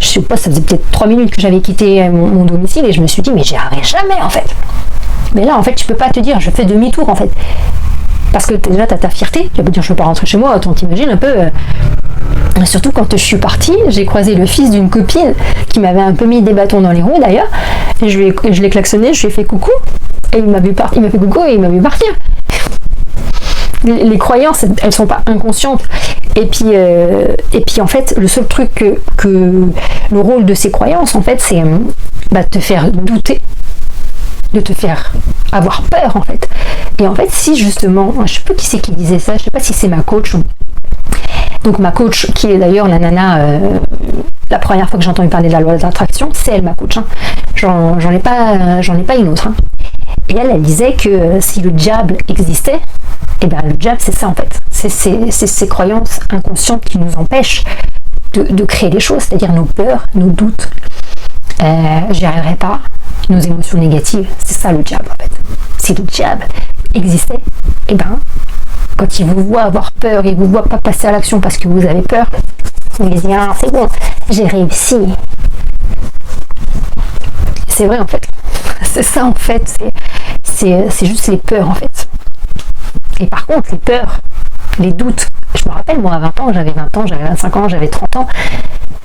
Je sais pas, ça faisait peut-être 3 minutes que j'avais quitté mon domicile et je me suis dit mais j'y arriverai jamais en fait. Mais là en fait, tu peux pas te dire je fais demi-tour en fait. Parce que déjà, tu as ta fierté, tu vas te dire je ne veux pas rentrer chez moi, attends, t'imagines un peu, Surtout quand je suis partie, j'ai croisé le fils d'une copine qui m'avait un peu mis des bâtons dans les roues d'ailleurs. Et je l'ai klaxonné, je lui ai fait coucou. Et il m'a fait coucou et il m'a vu partir. Les croyances, elles sont pas inconscientes. Et puis en fait, le seul truc que le rôle de ces croyances, en fait, c'est de te faire douter, de te faire avoir peur, en fait. Et en fait, si justement, je sais pas qui c'est qui disait ça, je sais pas si c'est ma coach. Donc ma coach, qui est d'ailleurs la nana, la première fois que j'ai entendu parler de la loi d'attraction, c'est elle ma coach. Hein. J'en ai pas une autre. Hein. Et elle disait que si le diable existait, et bien le diable c'est ça en fait. C'est ces croyances inconscientes qui nous empêchent de créer des choses, c'est-à-dire nos peurs, nos doutes. J'y arriverai pas, nos émotions négatives, c'est ça le diable en fait. Si le diable existait, et ben quand il vous voit avoir peur, il vous voit pas passer à l'action parce que vous avez peur, il dit ah, c'est bon, j'ai réussi. C'est vrai en fait. C'est ça en fait. C'est juste les peurs en fait. Et par contre, les peurs, les doutes, je me rappelle moi à 20 ans, j'avais 20 ans, j'avais 25 ans, j'avais 30 ans,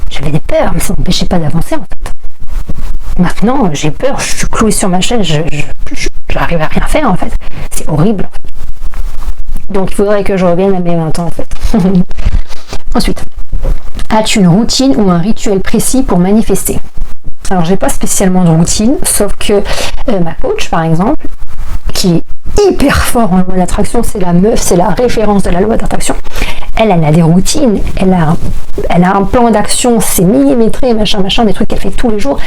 j'avais des peurs, mais ça m'empêchait pas d'avancer en fait. Maintenant, j'ai peur, je suis clouée sur ma chaise, je n'arrive à rien faire en fait. C'est horrible. Donc il faudrait que je revienne à mes 20 ans en fait. Ensuite, as-tu une routine ou un rituel précis pour manifester? Alors j'ai pas spécialement de routine, sauf que ma coach par exemple, qui est hyper fort en loi d'attraction, c'est la meuf, c'est la référence de la loi d'attraction. Elle a des routines, elle a un plan d'action, c'est millimétré, machin, des trucs qu'elle fait tous les jours.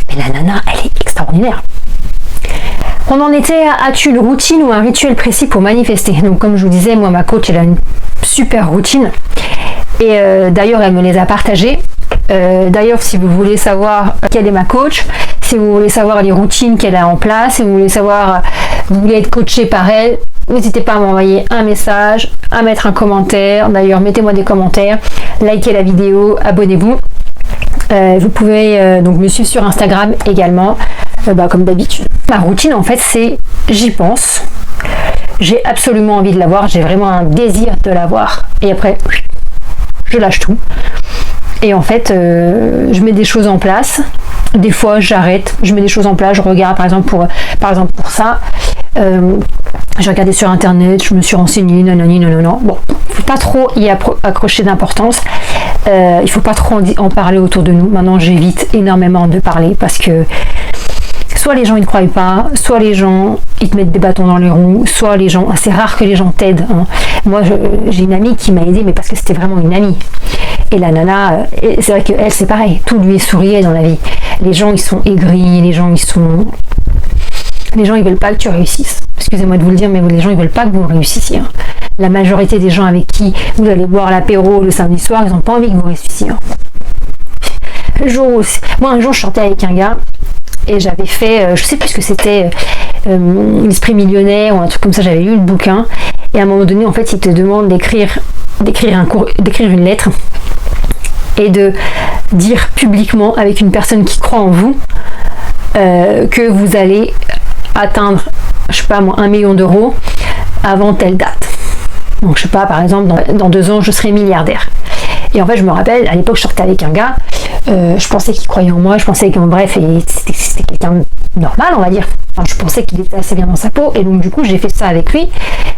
Mais la nana, elle est extraordinaire. On en était à as-tu une routine ou un rituel précis pour manifester? Donc comme je vous disais, moi ma coach elle a une super routine et d'ailleurs elle me les a partagées. D'ailleurs si vous voulez savoir quelle est ma coach, si vous voulez savoir les routines qu'elle a en place, si vous voulez savoir, vous voulez être coaché par elle, n'hésitez pas à m'envoyer un message, à mettre un commentaire. D'ailleurs mettez-moi des commentaires, likez la vidéo, abonnez-vous. Vous pouvez donc me suivre sur Instagram également, comme d'habitude. Ma routine en fait c'est j'y pense, j'ai absolument envie de l'avoir, j'ai vraiment un désir de l'avoir et après je lâche tout. Et en fait je mets des choses en place, des fois j'arrête, je mets des choses en place, je regarde par exemple pour ça. J'ai regardé sur internet, je me suis renseignée, nanani, non. Bon, faut pas trop y accrocher d'importance. Il faut pas trop en parler autour de nous. Maintenant, j'évite énormément de parler parce que soit les gens ils ne croient pas, soit les gens ils te mettent des bâtons dans les roues, soit les gens, c'est rare que les gens t'aident. Hein. Moi, j'ai une amie qui m'a aidée, mais parce que c'était vraiment une amie. Et la nana, c'est vrai qu'elle c'est pareil, tout lui est souriait dans la vie. Les gens ils sont aigris, les gens ils veulent pas que tu réussisses. Excusez-moi de vous le dire, mais les gens ils veulent pas que vous réussissiez. Hein. La majorité des gens avec qui vous allez boire l'apéro le samedi soir, ils n'ont pas envie que vous réussissiez. Hein. Moi un jour je sortais avec un gars et j'avais fait, je sais plus ce que c'était, l'esprit millionnaire ou un truc comme ça, j'avais lu le bouquin et à un moment donné en fait il te demande d'écrire une lettre et de dire publiquement avec une personne qui croit en vous que vous allez atteindre, je sais pas moi, 1 million d'euros avant telle date. Donc je sais pas, par exemple, dans 2 ans, je serai milliardaire. Et en fait, je me rappelle, à l'époque, je sortais avec un gars, je pensais qu'il croyait en moi, je pensais qu'en bref, c'était quelqu'un de normal, on va dire. Enfin, je pensais qu'il était assez bien dans sa peau, et donc du coup, j'ai fait ça avec lui.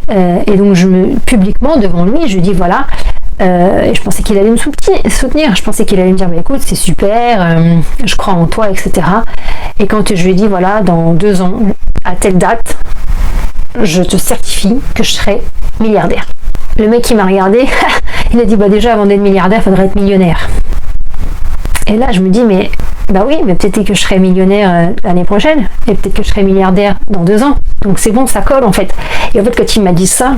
Et donc, publiquement, devant lui, je lui dis, voilà, et je pensais qu'il allait me soutenir, je pensais qu'il allait me dire, bah, écoute, c'est super, je crois en toi, etc. Et quand je lui ai dit, voilà, dans 2 ans, à telle date, je te certifie que je serai milliardaire. Le mec qui m'a regardé, il a dit, bah déjà, avant d'être milliardaire, il faudrait être millionnaire. Et là, je me dis, mais bah oui, mais peut-être que je serai millionnaire l'année prochaine, et peut-être que je serai milliardaire dans 2 ans. Donc c'est bon, ça colle en fait. Et en fait, quand il m'a dit ça,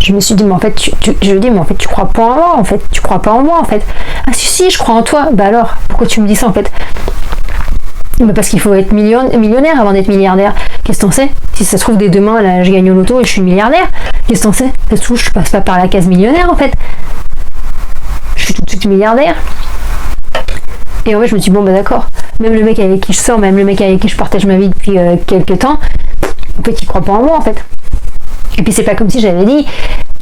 je me suis dit, mais en fait, tu crois pas en moi, en fait. Tu crois pas en moi, en fait. Ah si, je crois en toi. Bah alors, pourquoi tu me dis ça, en fait? Bah parce qu'il faut être millionnaire avant d'être milliardaire. Qu'est-ce que t'en sais? Si ça se trouve, dès demain, là, je gagne au loto et je suis milliardaire. Qu'est-ce que t'en sais? Ça se trouve, je passe pas par la case millionnaire, en fait. Je suis tout de suite milliardaire. Et en fait, je me suis dit, bon, bah d'accord. Même le mec avec qui je sors, même le mec avec qui je partage ma vie depuis quelques temps, en fait, il croit pas en moi, en fait. Et puis, c'est pas comme si j'avais dit,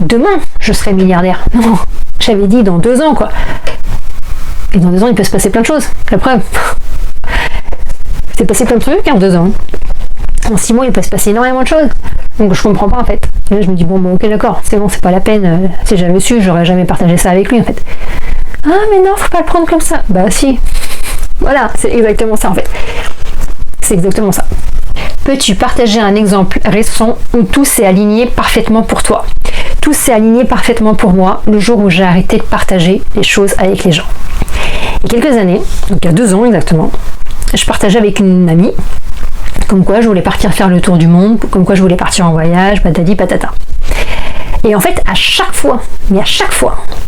demain je serai milliardaire. Non, j'avais dit dans 2 ans, quoi. Et dans 2 ans, il peut se passer plein de choses. La preuve, c'est passé plein de trucs en 2 ans. En 6 mois, il peut se passer énormément de choses. Donc je comprends pas en fait. Et là, je me dis bon ok d'accord, c'est bon, c'est pas la peine. Si j'avais su, j'aurais jamais partagé ça avec lui en fait. Ah mais non, faut pas le prendre comme ça. Bah si. Voilà, c'est exactement ça en fait. C'est exactement ça. Peux-tu partager un exemple récent où tout s'est aligné parfaitement pour toi? Tout s'est aligné parfaitement pour moi le jour où j'ai arrêté de partager les choses avec les gens. Il y a quelques années, donc il y a 2 ans exactement, je partageais avec une amie comme quoi je voulais partir faire le tour du monde, comme quoi je voulais partir en voyage, patati patata. Et en fait, à chaque fois,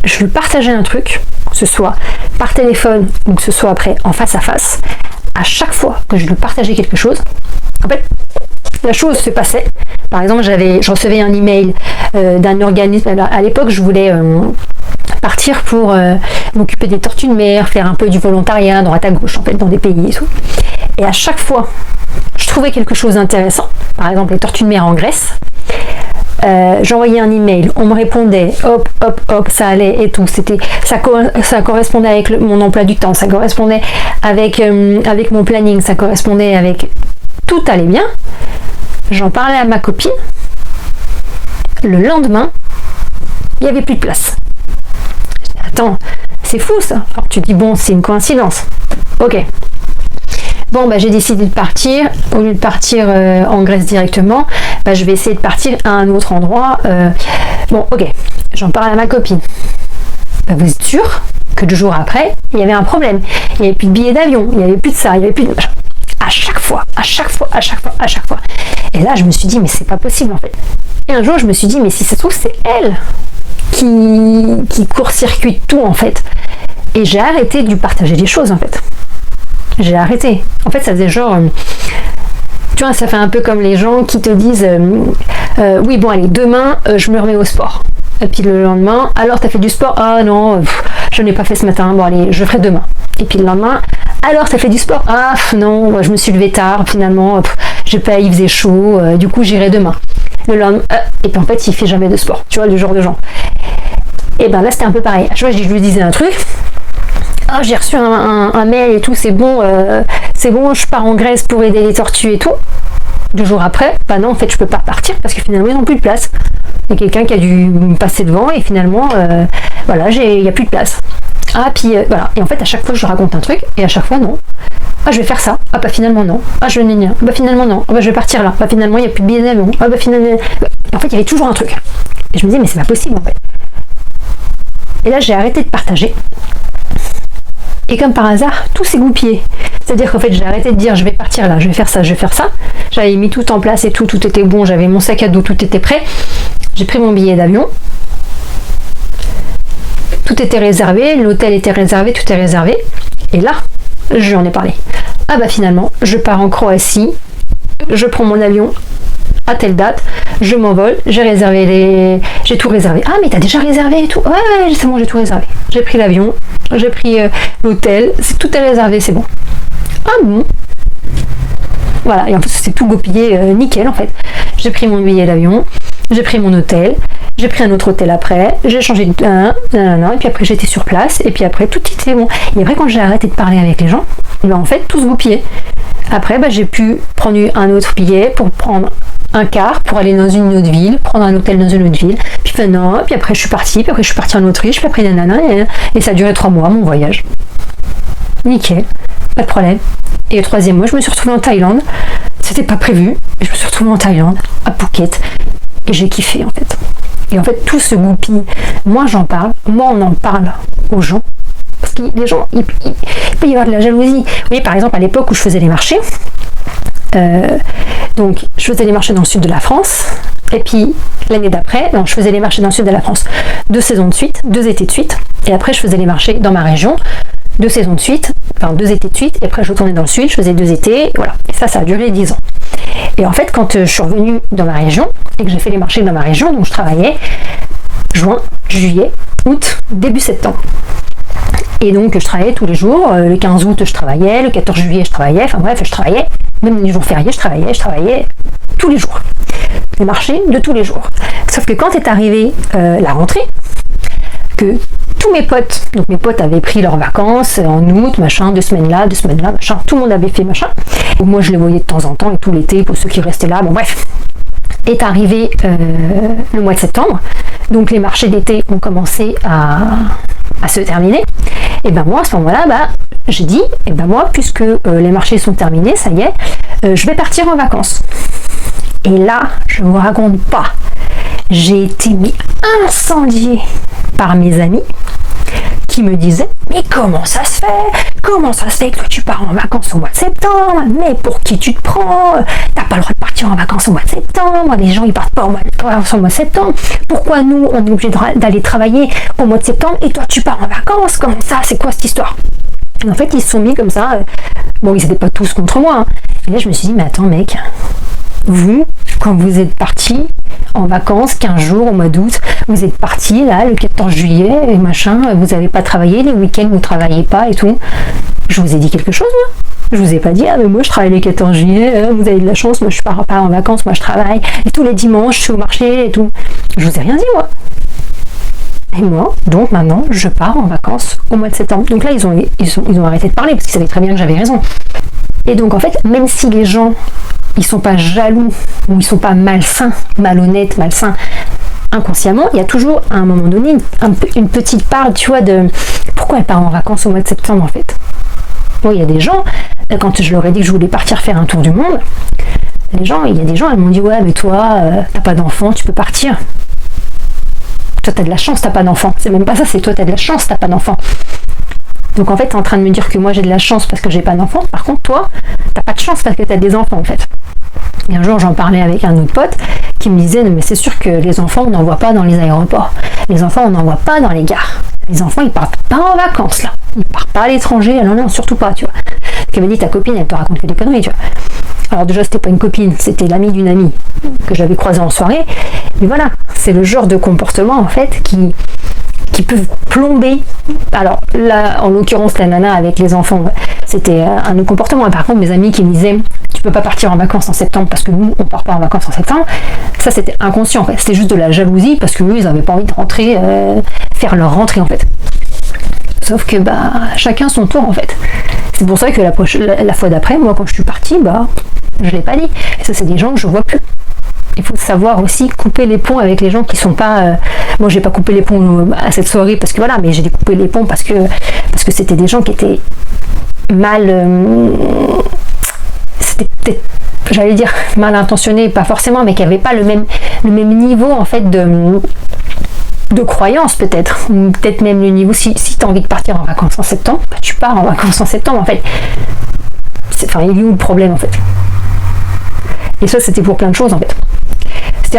je lui partageais un truc, que ce soit par téléphone ou que ce soit après en face à face, à chaque fois que je lui partageais quelque chose, en fait, la chose se passait. Par exemple, je recevais un email d'un organisme. À l'époque, je voulais partir pour m'occuper des tortues de mer, faire un peu du volontariat à droite à gauche, en fait, dans des pays et tout. Et à chaque fois, je trouvais quelque chose d'intéressant. Par exemple, les tortues de mer en Grèce. J'envoyais un email, on me répondait, hop, ça allait et tout. Ça correspondait avec mon emploi du temps, ça correspondait avec mon planning, ça correspondait avec... Tout allait bien. J'en parlais à ma copine. Le lendemain, il n'y avait plus de place. Je dis, attends, c'est fou ça. Alors tu dis, bon, c'est une coïncidence. Ok. Bon, j'ai décidé de partir. Au lieu de partir en Grèce directement, je vais essayer de partir à un autre endroit. Bon, ok. J'en parle à ma copine. Vous êtes sûr que 2 jours après, il y avait un problème. Il n'y avait plus de billets d'avion, il n'y avait plus de ça, il n'y avait plus de... À chaque fois. Et là, je me suis dit, mais c'est pas possible en fait. Et un jour, je me suis dit, mais si ça se trouve, c'est elle qui court-circuite tout en fait. Et j'ai arrêté de lui partager les choses en fait. J'ai arrêté. En fait, ça faisait genre... tu vois, ça fait un peu comme les gens qui te disent oui, bon, allez, demain, je me remets au sport. Et puis le lendemain, alors t'as fait du sport? Ah non, je n'ai pas fait ce matin. Bon, allez, je ferai demain. Et puis le lendemain, alors t'as fait du sport? Ah non, je me suis levée tard, finalement, il faisait chaud, du coup j'irai demain. Le lendemain, et puis en fait, il fait jamais de sport. Tu vois, le genre de gens. Et ben là, c'était un peu pareil. Tu vois, je lui disais un truc. Ah, j'ai reçu un mail et tout, c'est bon, je pars en Grèce pour aider les tortues et tout. 2 jours après, non, en fait, je peux pas partir parce que finalement, ils n'ont plus de place. Il y a quelqu'un qui a dû me passer devant et finalement, voilà, il n'y a plus de place. Ah, puis voilà. Et en fait, à chaque fois, je raconte un truc et à chaque fois, non. Ah, je vais faire ça. Ah, finalement, non. Ah, je n'ai rien. Finalement, non. Ah, je vais partir là. Finalement, il n'y a plus de billets d'avion. Ah, finalement. En fait, il y avait toujours un truc. Et je me dis, mais c'est pas possible en fait. Et là, j'ai arrêté de partager. Et comme par hasard, tout s'est goupillé. C'est-à-dire qu'en fait, j'ai arrêté de dire je vais partir là, je vais faire ça, je vais faire ça. J'avais mis tout en place et tout était bon, j'avais mon sac à dos, tout était prêt. J'ai pris mon billet d'avion. Tout était réservé, l'hôtel était réservé, tout est réservé. Et là, je lui en ai parlé. Ah finalement, je pars en Croatie, je prends mon avion à telle date, je m'envole, j'ai tout réservé. Ah mais t'as déjà réservé et tout? Ouais, c'est bon, j'ai tout réservé. J'ai pris l'avion, j'ai pris l'hôtel, tout est réservé, c'est bon. Ah bon? Voilà, et en fait c'est tout goupillé nickel en fait. J'ai pris mon billet d'avion, j'ai pris mon hôtel, j'ai pris un autre hôtel après, j'ai changé de et puis après j'étais sur place, et puis après tout était bon. Et après quand j'ai arrêté de parler avec les gens, en fait tout se goupillait. Après j'ai pu prendre un autre billet pour prendre un car pour aller dans une autre ville, prendre un hôtel dans une autre ville, puis puis après je suis partie, en Autriche, puis après nanana, et ça a duré 3 mois mon voyage. Nickel, pas de problème. Et le 3e mois, je me suis retrouvée en Thaïlande. C'était pas prévu, mais je me suis retrouvée en Thaïlande, à Phuket, et j'ai kiffé en fait. Et en fait, tout se goupille. Moi, j'en parle, moi, on en parle aux gens. Parce que les gens, il peut y avoir de la jalousie. Vous voyez, par exemple, à l'époque où je faisais les marchés, donc je faisais les marchés dans le sud de la France, et puis l'année d'après, je faisais les marchés dans le sud de la France 2 saisons de suite, 2 étés de suite, et après je faisais les marchés dans ma région 2 saisons de suite, 2 étés de suite, et après je retournais dans le sud, je faisais 2 étés, voilà. Et ça a duré 10 ans. Et en fait, quand je suis revenue dans ma région, et que j'ai fait les marchés dans ma région, donc je travaillais juin, juillet, août, début septembre. Et donc je travaillais tous les jours, le 15 août je travaillais, le 14 juillet je travaillais, je travaillais Même les jours fériés, je travaillais tous les jours. Les marchés de tous les jours. Sauf que quand est arrivée la rentrée, que tous mes potes, donc mes potes avaient pris leurs vacances en août, machin, 2 semaines là, machin, tout le monde avait fait machin. Et moi je les voyais de temps en temps et tout l'été pour ceux qui restaient là, bon bref. Est arrivé le mois de septembre, donc les marchés d'été ont commencé à se terminer. Et ben moi à ce moment-là, j'ai dit, et ben moi puisque les marchés sont terminés, ça y est, je vais partir en vacances. Et là, je ne vous raconte pas, j'ai été incendiée par mes amis qui me disaient mais comment ça se fait que tu pars en vacances au mois de septembre, mais pour qui tu te prends, t'as pas le droit de partir en vacances au mois de septembre, les gens ils partent pas en vacances au mois de septembre, pourquoi nous on est obligé d'aller travailler au mois de septembre et toi tu pars en vacances, comment ça, c'est quoi cette histoire? Et en fait ils se sont mis comme ça, bon ils étaient pas tous contre moi, hein. Et là je me suis dit mais attends mec, vous, quand vous êtes partis en vacances, 15 jours au mois d'août, vous êtes partis là le 14 juillet et machin, vous n'avez pas travaillé, les week-ends vous ne travaillez pas et tout. Je vous ai dit quelque chose moi? Je vous ai pas dit, ah mais moi je travaille le 14 juillet, vous avez de la chance, moi je pars pas en vacances, moi je travaille, et tous les dimanches je suis au marché et tout. Je vous ai rien dit moi. Et moi, donc maintenant, je pars en vacances au mois de septembre. Donc là, ils ont arrêté de parler parce qu'ils savaient très bien que j'avais raison. Et donc en fait, même si les gens ils sont pas jaloux ou ils sont pas malsains, malhonnêtes, malsains inconsciemment, il y a toujours à un moment donné une petite part, tu vois, de pourquoi elle part en vacances au mois de septembre en fait. Bon, il y a des gens, quand je leur ai dit que je voulais partir faire un tour du monde, il y a des gens, elles m'ont dit ouais mais toi, t'as pas d'enfant, tu peux partir. Toi t'as de la chance, t'as pas d'enfant. C'est même pas ça, c'est toi t'as de la chance, t'as pas d'enfant. Donc en fait, t'es en train de me dire que moi j'ai de la chance parce que j'ai pas d'enfants. Par contre, toi, t'as pas de chance parce que t'as des enfants en fait. Et un jour, j'en parlais avec un autre pote qui me disait, mais c'est sûr que les enfants, on n'en voit pas dans les aéroports. Les enfants, on n'en voit pas dans les gares. Les enfants, ils partent pas en vacances là. Ils partent pas à l'étranger. Alors non, surtout pas, tu vois. Elle m'a dit, ta copine, elle te raconte que des conneries, tu vois. Alors déjà, c'était pas une copine, c'était l'amie d'une amie que j'avais croisée en soirée. Mais voilà, c'est le genre de comportement en fait qui peuvent plomber. Alors là, en l'occurrence, la nana avec les enfants, c'était un autre comportement. Par contre, mes amis qui me disaient tu peux pas partir en vacances en septembre parce que nous, on part pas en vacances en septembre, ça c'était inconscient en fait. C'était juste de la jalousie parce que eux, ils avaient pas envie de rentrer, faire leur rentrée en fait. Sauf que chacun son tour en fait. C'est pour ça que la fois d'après, moi quand je suis partie, je l'ai pas dit. Et ça c'est des gens que je vois plus. Il faut savoir aussi couper les ponts avec les gens qui sont pas. Moi, j'ai pas coupé les ponts à cette soirée parce que voilà, mais j'ai coupé les ponts parce que c'était des gens qui étaient mal. C'était peut-être, j'allais dire mal intentionnés, pas forcément, mais qui n'avaient pas le même niveau en fait de croyance peut-être, ou peut-être même le niveau. Si tu as envie de partir en vacances en septembre, tu pars en vacances en septembre en fait. Il est où le problème en fait? Et ça, c'était pour plein de choses en fait.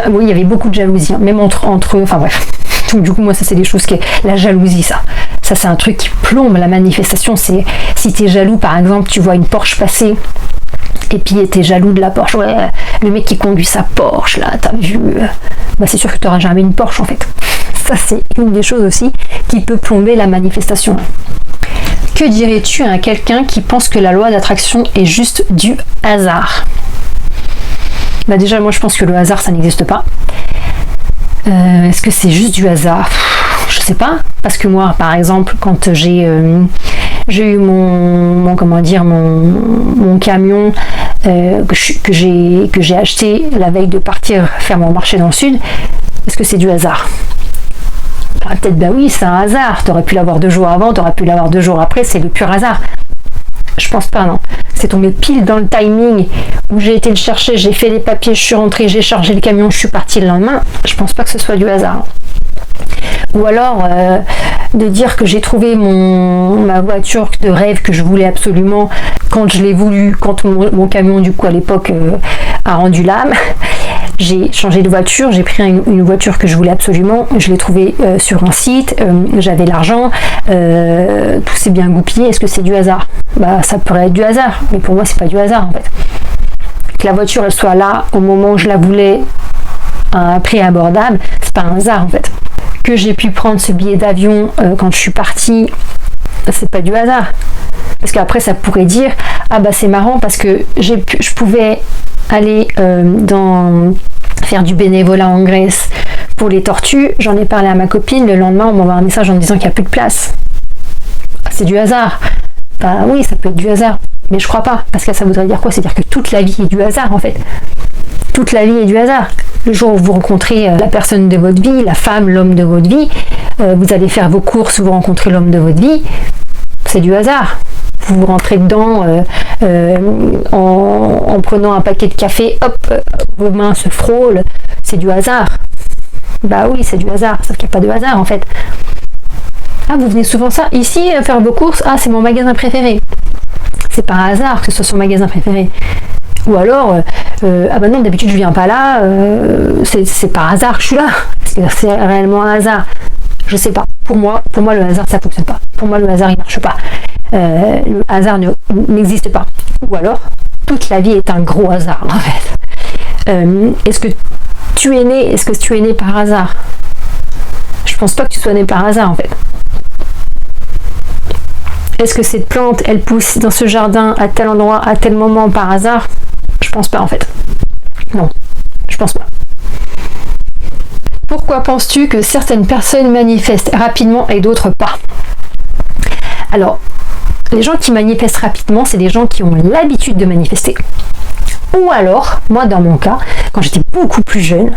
Oui, il y avait beaucoup de jalousie, hein, même entre eux, enfin bref. Donc, du coup, moi, ça, c'est des choses qui. La jalousie, ça, c'est un truc qui plombe la manifestation. C'est si t'es jaloux, par exemple, tu vois une Porsche passer, et puis t'es jaloux de la Porsche. Ouais, le mec qui conduit sa Porsche, là, t'as vu. C'est sûr que t'auras jamais une Porsche, en fait. Ça, c'est une des choses aussi qui peut plomber la manifestation. Que dirais-tu à quelqu'un qui pense que la loi d'attraction est juste du hasard? Déjà, moi, je pense que le hasard, ça n'existe pas. Est-ce que c'est juste du hasard? Je sais pas. Parce que moi, par exemple, quand j'ai eu mon camion que j'ai acheté la veille de partir faire mon marché dans le sud, est-ce que c'est du hasard? Peut-être, oui, c'est un hasard. T'aurais pu l'avoir 2 jours avant, t'aurais pu l'avoir 2 jours après, c'est le pur hasard. Je pense pas, non. C'est tombé pile dans le timing où j'ai été le chercher, j'ai fait les papiers, je suis rentrée, j'ai chargé le camion, je suis partie le lendemain. Je pense pas que ce soit du hasard. Ou alors de dire que j'ai trouvé ma voiture de rêve que je voulais absolument quand je l'ai voulu, quand mon camion du coup à l'époque a rendu l'âme. J'ai changé de voiture, j'ai pris une voiture que je voulais absolument, je l'ai trouvée sur un site, j'avais l'argent, tout s'est bien goupillé. Est-ce que c'est du hasard? Ça pourrait être du hasard, mais pour moi c'est pas du hasard en fait. Que la voiture elle soit là au moment où je la voulais à un prix abordable, c'est pas un hasard en fait. Que j'ai pu prendre ce billet d'avion quand je suis partie, c'est pas du hasard. Parce qu'après ça pourrait dire ah bah c'est marrant parce que je pouvais aller faire du bénévolat en Grèce pour les tortues, j'en ai parlé à ma copine, le lendemain on m'envoie un message en me disant qu'il n'y a plus de place. C'est du hasard. Bah oui, ça peut être du hasard, mais je crois pas, parce que ça voudrait dire quoi? C'est-à-dire que toute la vie est du hasard en fait. Toute la vie est du hasard. Le jour où vous rencontrez la personne de votre vie, la femme, l'homme de votre vie, vous allez faire vos courses, vous rencontrez l'homme de votre vie, c'est du hasard. Vous rentrez dedans en prenant un paquet de café, hop, vos mains se frôlent, c'est du hasard. Bah oui, c'est du hasard, sauf qu'il n'y a pas de hasard en fait. Ah, vous venez souvent ça ici faire vos courses, ah c'est mon magasin préféré. C'est par hasard que ce soit son magasin préféré. Ou alors, ah bah non, d'habitude je viens pas là, c'est par hasard que je suis là. C'est réellement un hasard. Je sais pas. Pour moi le hasard ça fonctionne pas. Pour moi le hasard il marche pas. Le hasard n'existe pas. Ou alors, toute la vie est un gros hasard en fait. Est-ce que tu es né par hasard? Je pense pas que tu sois né par hasard en fait. Est-ce que cette plante elle pousse dans ce jardin à tel endroit, à tel moment par hasard? Je pense pas en fait. Non, je pense pas. Pourquoi penses-tu que certaines personnes manifestent rapidement et d'autres pas? Alors, les gens qui manifestent rapidement, c'est des gens qui ont l'habitude de manifester. Ou alors, moi dans mon cas, quand j'étais beaucoup plus jeune,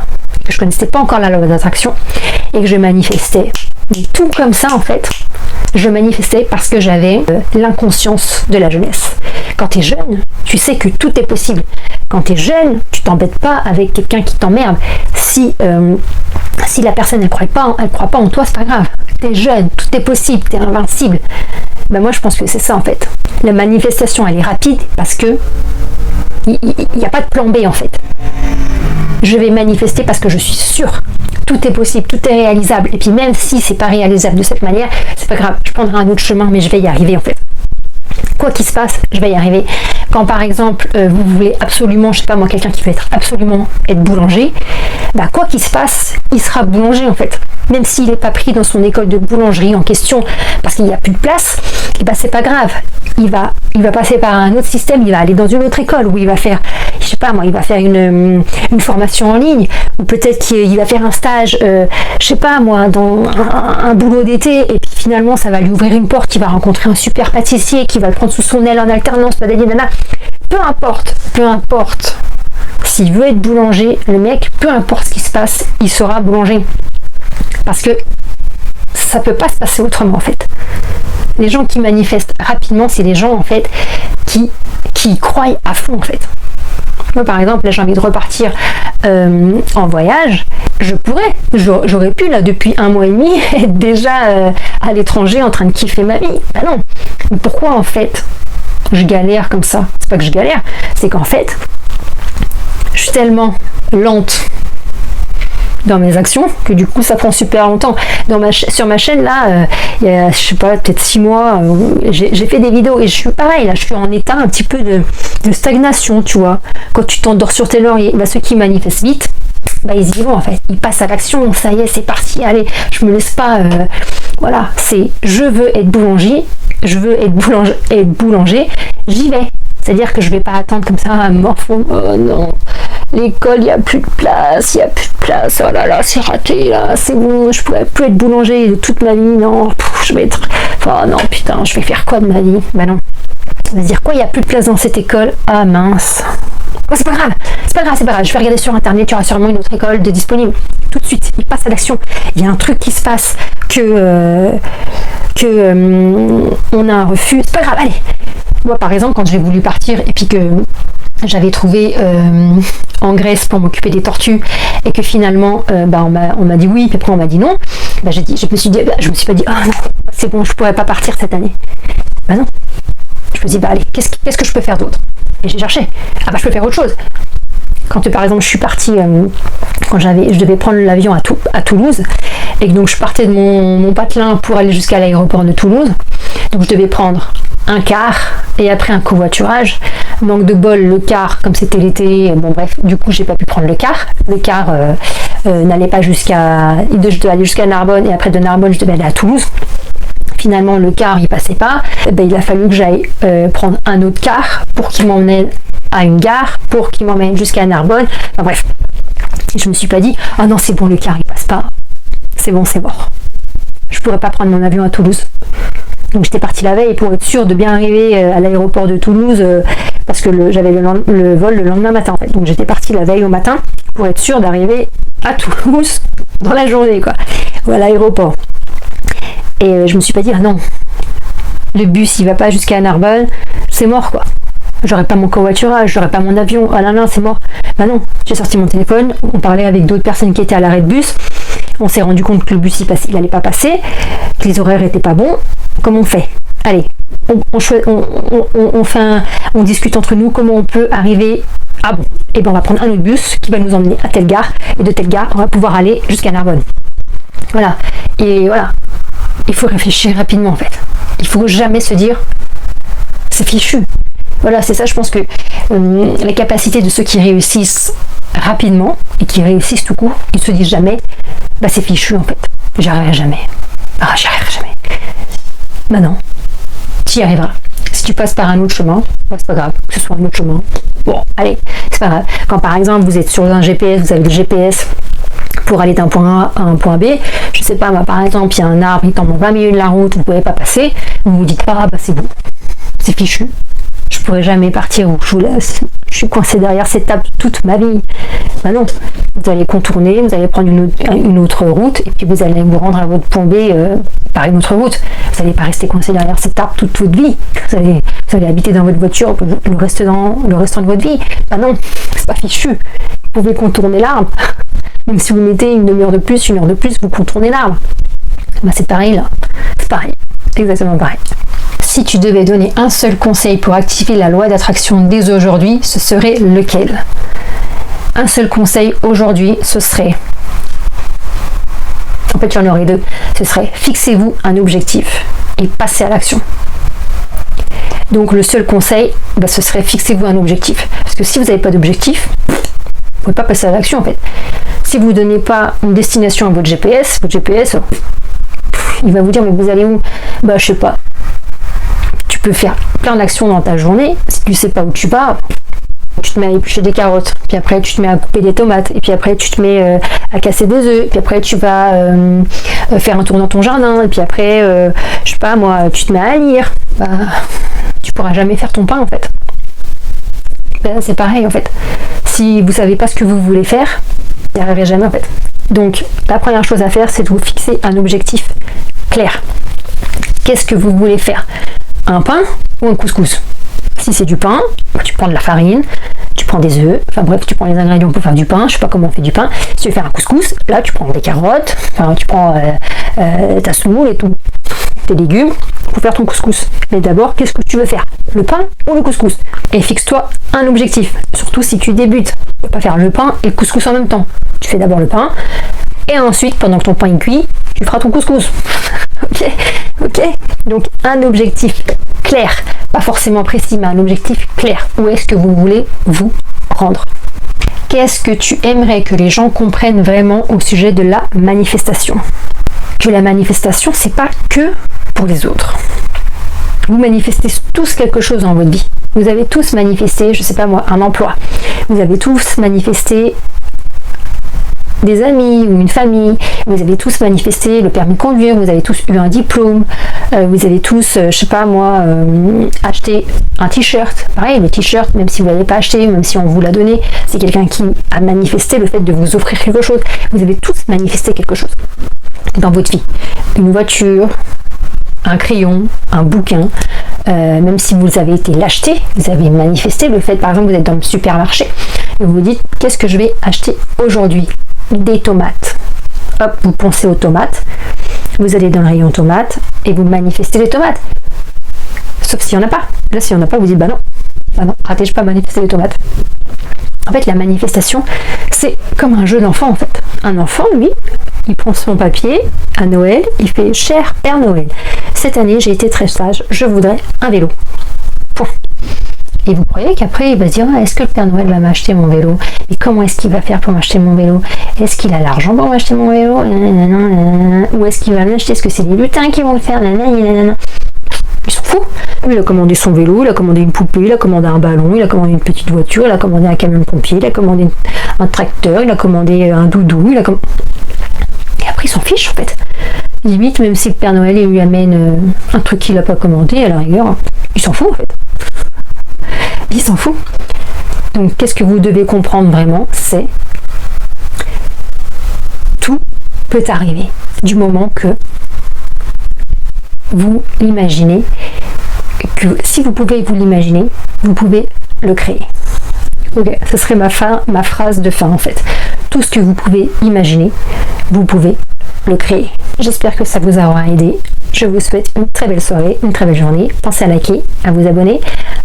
que je connaissais pas encore la loi d'attraction, et que je manifestais tout comme ça en fait, je manifestais parce que j'avais l'inconscience de la jeunesse. Quand tu es jeune, tu sais que tout est possible. Quand tu es jeune, tu t'embêtes pas avec quelqu'un qui t'emmerde. Si la personne elle croit pas en toi, c'est pas grave. Tu es jeune, tout est possible, tu es invincible. Ben moi je pense que c'est ça en fait. La manifestation elle est rapide parce que il n'y a pas de plan B en fait. Je vais manifester parce que je suis sûre. Tout est possible, tout est réalisable. Et puis même si c'est pas réalisable de cette manière, c'est pas grave. Je prendrai un autre chemin, mais je vais y arriver en fait. Quoi qu'il se passe, je vais y arriver. Quand par exemple, vous voulez absolument, je sais pas moi, quelqu'un qui veut être boulanger, bah quoi qu'il se passe, il sera boulanger en fait. Même s'il n'est pas pris dans son école de boulangerie en question parce qu'il n'y a plus de place, et bah c'est pas grave. Il va passer par un autre système, il va aller dans une autre école où il va faire, je sais pas moi, il va faire une formation en ligne, ou peut-être qu'il va faire un stage, je sais pas moi, dans un boulot d'été, et puis finalement ça va lui ouvrir une porte, il va rencontrer un super pâtissier qui va le prendre sous son aile en alternance, nana. Peu importe. S'il veut être boulanger, le mec, peu importe ce qui se passe, il sera boulanger. Parce que ça peut pas se passer autrement en fait. Les gens qui manifestent rapidement, c'est les gens en fait qui y croient à fond en fait. Moi par exemple, là j'ai envie de repartir en voyage, j'aurais pu là depuis 1 mois et demi être déjà à l'étranger en train de kiffer ma vie. Bah non. Pourquoi en fait je galère comme ça? C'est pas que je galère, c'est qu'en fait je suis tellement lente dans mes actions que du coup ça prend super longtemps. Sur ma chaîne là, il y a je sais pas peut-être 6 mois, j'ai fait des vidéos et je suis pareil là, je suis en état un petit peu de stagnation, tu vois. Quand tu t'endors sur tes lauriers, bah, ceux qui manifestent vite, bah, ils y vont en fait, ils passent à l'action, ça y est c'est parti, allez, je me laisse pas, voilà, c'est je veux être boulanger, j'y vais. C'est-à-dire que je vais pas attendre comme ça à morfondre, oh non, l'école, il n'y a plus de place, oh là là, c'est raté, là, c'est bon, je pourrais plus être boulanger de toute ma vie, non, je vais être, oh non, putain, je vais faire quoi de ma vie? Bah non. Ça veut dire quoi, il n'y a plus de place dans cette école? Ah mince. Oh, c'est pas grave, je vais regarder sur internet, il y aura sûrement une autre école de disponible. Tout de suite, il passe à l'action. Il y a un truc qui se passe, on a un refus, c'est pas grave, allez. Moi par exemple, quand j'ai voulu partir et puis que j'avais trouvé en Grèce pour m'occuper des tortues et que finalement on m'a dit oui, puis après on m'a dit non, je me suis pas dit oh non, c'est bon, je pourrais pas partir cette année. Bah non. Je me dis allez, qu'est-ce que je peux faire d'autre? Et j'ai cherché. Ah bah je peux faire autre chose. Quand par exemple je suis partie, quand je devais prendre l'avion à Toulouse, et que donc je partais de mon patelin pour aller jusqu'à l'aéroport de Toulouse, donc je devais prendre un car et après un covoiturage. Manque de bol, le car, comme c'était l'été, bon bref, du coup j'ai pas pu prendre le car. Le car n'allait pas je devais aller jusqu'à Narbonne et après de Narbonne je devais aller à Toulouse. finalement le car il passait pas, il a fallu que j'aille prendre un autre car pour qu'il m'emmène à une gare, pour qu'il m'emmène jusqu'à Narbonne. Enfin bref, je me suis pas dit ah non c'est bon, le car il passe pas, c'est bon, c'est mort, je pourrais pas prendre mon avion à Toulouse. Donc j'étais partie la veille pour être sûre de bien arriver à l'aéroport de Toulouse, parce que j'avais le vol le lendemain matin en fait. Donc j'étais partie la veille au matin pour être sûre d'arriver à Toulouse dans la journée quoi, ou à l'aéroport. Et je me suis pas dit ah non, le bus il va pas jusqu'à Narbonne, c'est mort quoi. J'aurais pas mon covoiturage, j'aurais pas mon avion, ah là là c'est mort. Bah non, j'ai sorti mon téléphone, on parlait avec d'autres personnes qui étaient à l'arrêt de bus, on s'est rendu compte que le bus il allait pas passer, que les horaires étaient pas bons. Comment on fait? Allez, on discute entre nous comment on peut arriver. Ah bon, et ben on va prendre un autre bus qui va nous emmener à telle gare, et de telle gare on va pouvoir aller jusqu'à Narbonne. Voilà, et voilà, il faut réfléchir rapidement en fait. Il faut jamais se dire c'est fichu. Voilà, c'est ça, je pense que la capacité de ceux qui réussissent rapidement et qui réussissent tout court, ils se disent jamais bah c'est fichu en fait, j'y arriverai jamais. Ah, j'y arriverai jamais. Bah non, tu y arriveras. Si tu passes par un autre chemin, bah, c'est pas grave, que ce soit un autre chemin. Bon, allez, c'est pas grave. Quand par exemple vous êtes sur un GPS, vous avez le GPS pour aller d'un point A à un point B, je sais pas, moi par exemple, il y a un arbre, il tombe en 20 minutes de la route, vous pouvez pas passer, vous vous dites pas, ah bah c'est bon, c'est fichu, je pourrais jamais partir où je vous laisse, je suis coincée derrière cette table toute ma vie. Bah non, vous allez contourner, vous allez prendre une autre route, et puis vous allez vous rendre à votre point B par une autre route. Vous n'allez pas rester coincé derrière cette table toute votre vie. Vous allez habiter dans votre voiture le restant de votre vie. Bah non, c'est pas fichu. Vous pouvez contourner l'arbre. Même si vous mettez une demi-heure de plus, une heure de plus, vous contournez l'arbre. Bah c'est pareil là. C'est pareil. Exactement pareil. Si tu devais donner un seul conseil pour activer la loi d'attraction dès aujourd'hui, ce serait lequel? Un seul conseil aujourd'hui, ce serait... En fait, il y en aurait deux. Ce serait fixez-vous un objectif et passez à l'action. Donc le seul conseil, bah, ce serait fixez-vous un objectif. Parce que si vous n'avez pas d'objectif, vous ne pouvez pas passer à l'action en fait. Si vous ne donnez pas une destination à votre GPS, il va vous dire mais vous allez où? Bah je sais pas. Tu peux faire plein d'actions dans ta journée. Si tu sais pas où tu vas, tu te mets à éplucher des carottes, puis après tu te mets à couper des tomates, et puis après tu te mets à casser des œufs, puis après tu vas faire un tour dans ton jardin, et puis après, je sais pas moi, tu te mets à lire. Bah, tu pourras jamais faire ton pain en fait. Bah, c'est pareil en fait. Si vous savez pas ce que vous voulez faire, vous n'y arriverez jamais en fait. Donc la première chose à faire, c'est de vous fixer un objectif clair. Qu'est-ce que vous voulez faire? Un pain ou un couscous? Si c'est du pain, tu prends de la farine, tu prends des œufs, enfin bref, tu prends les ingrédients pour faire du pain. Je sais pas comment on fait du pain. Si tu veux faire un couscous, là tu prends des carottes, enfin tu prends ta semoule et tout, tes légumes pour faire ton couscous. Mais d'abord, qu'est-ce que tu veux faire? Le pain ou le couscous? Et fixe-toi un objectif, surtout si tu débutes. Tu ne peux pas faire le pain et le couscous en même temps. Tu fais d'abord le pain et ensuite, pendant que ton pain est cuit, tu feras ton couscous. Ok. Donc un objectif clair, pas forcément précis, mais un objectif clair. Où est-ce que vous voulez vous rendre? Qu'est-ce que tu aimerais que les gens comprennent vraiment au sujet de la manifestation? Que la manifestation, c'est pas que pour les autres. Vous manifestez tous quelque chose dans votre vie. Vous avez tous manifesté, je sais pas moi, un emploi. Vous avez tous manifesté des amis ou une famille, vous avez tous manifesté le permis de conduire, vous avez tous eu un diplôme, vous avez tous, je sais pas moi, acheté un t-shirt. Pareil, le t-shirt, même si vous ne l'avez pas acheté, même si on vous l'a donné, c'est quelqu'un qui a manifesté le fait de vous offrir quelque chose. Vous avez tous manifesté quelque chose dans votre vie. Une voiture, un crayon, un bouquin, même si vous avez été l'acheter, vous avez manifesté le fait, par exemple, vous êtes dans le supermarché et vous vous dites, qu'est-ce que je vais acheter aujourd'hui? Des tomates. Hop, vous pensez aux tomates, vous allez dans le rayon tomates et vous manifestez les tomates. Sauf s'il n'y en a pas. Là, s'il n'y en a pas, vous dites bah non, ratez, je peux pas manifester les tomates. En fait, la manifestation, c'est comme un jeu d'enfant en fait. Un enfant, lui, il prend son papier à Noël, il fait cher Père Noël. Cette année, j'ai été très sage, je voudrais un vélo. Point. Et vous croyez qu'après il va se dire est-ce que le Père Noël va m'acheter mon vélo? Et comment est-ce qu'il va faire pour m'acheter mon vélo? Est-ce qu'il a l'argent pour m'acheter mon vélo? Ou est-ce qu'il va m'acheter? Est-ce que c'est les lutins qui vont le faire? Il s'en fout. Il a commandé son vélo, il a commandé une poupée, il a commandé un ballon, il a commandé une petite voiture, il a commandé un camion de pompier, il a commandé un tracteur, il a commandé un doudou, et après il s'en fiche en fait. Limite, même si le Père Noël il lui amène un truc qu'il n'a pas commandé, à la rigueur, il s'en fout en fait. Il s'en fout. Donc qu'est-ce que vous devez comprendre vraiment? C'est tout peut arriver du moment que vous l'imaginez, que si vous pouvez vous l'imaginer, vous pouvez le créer. Ok, ce serait ma phrase de fin en fait. Tout ce que vous pouvez imaginer, vous pouvez le créer. J'espère que ça vous aura aidé. Je vous souhaite une très belle soirée, une très belle journée. Pensez à liker, à vous abonner,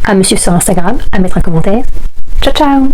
à me suivre sur Instagram, à mettre un commentaire. Ciao ciao!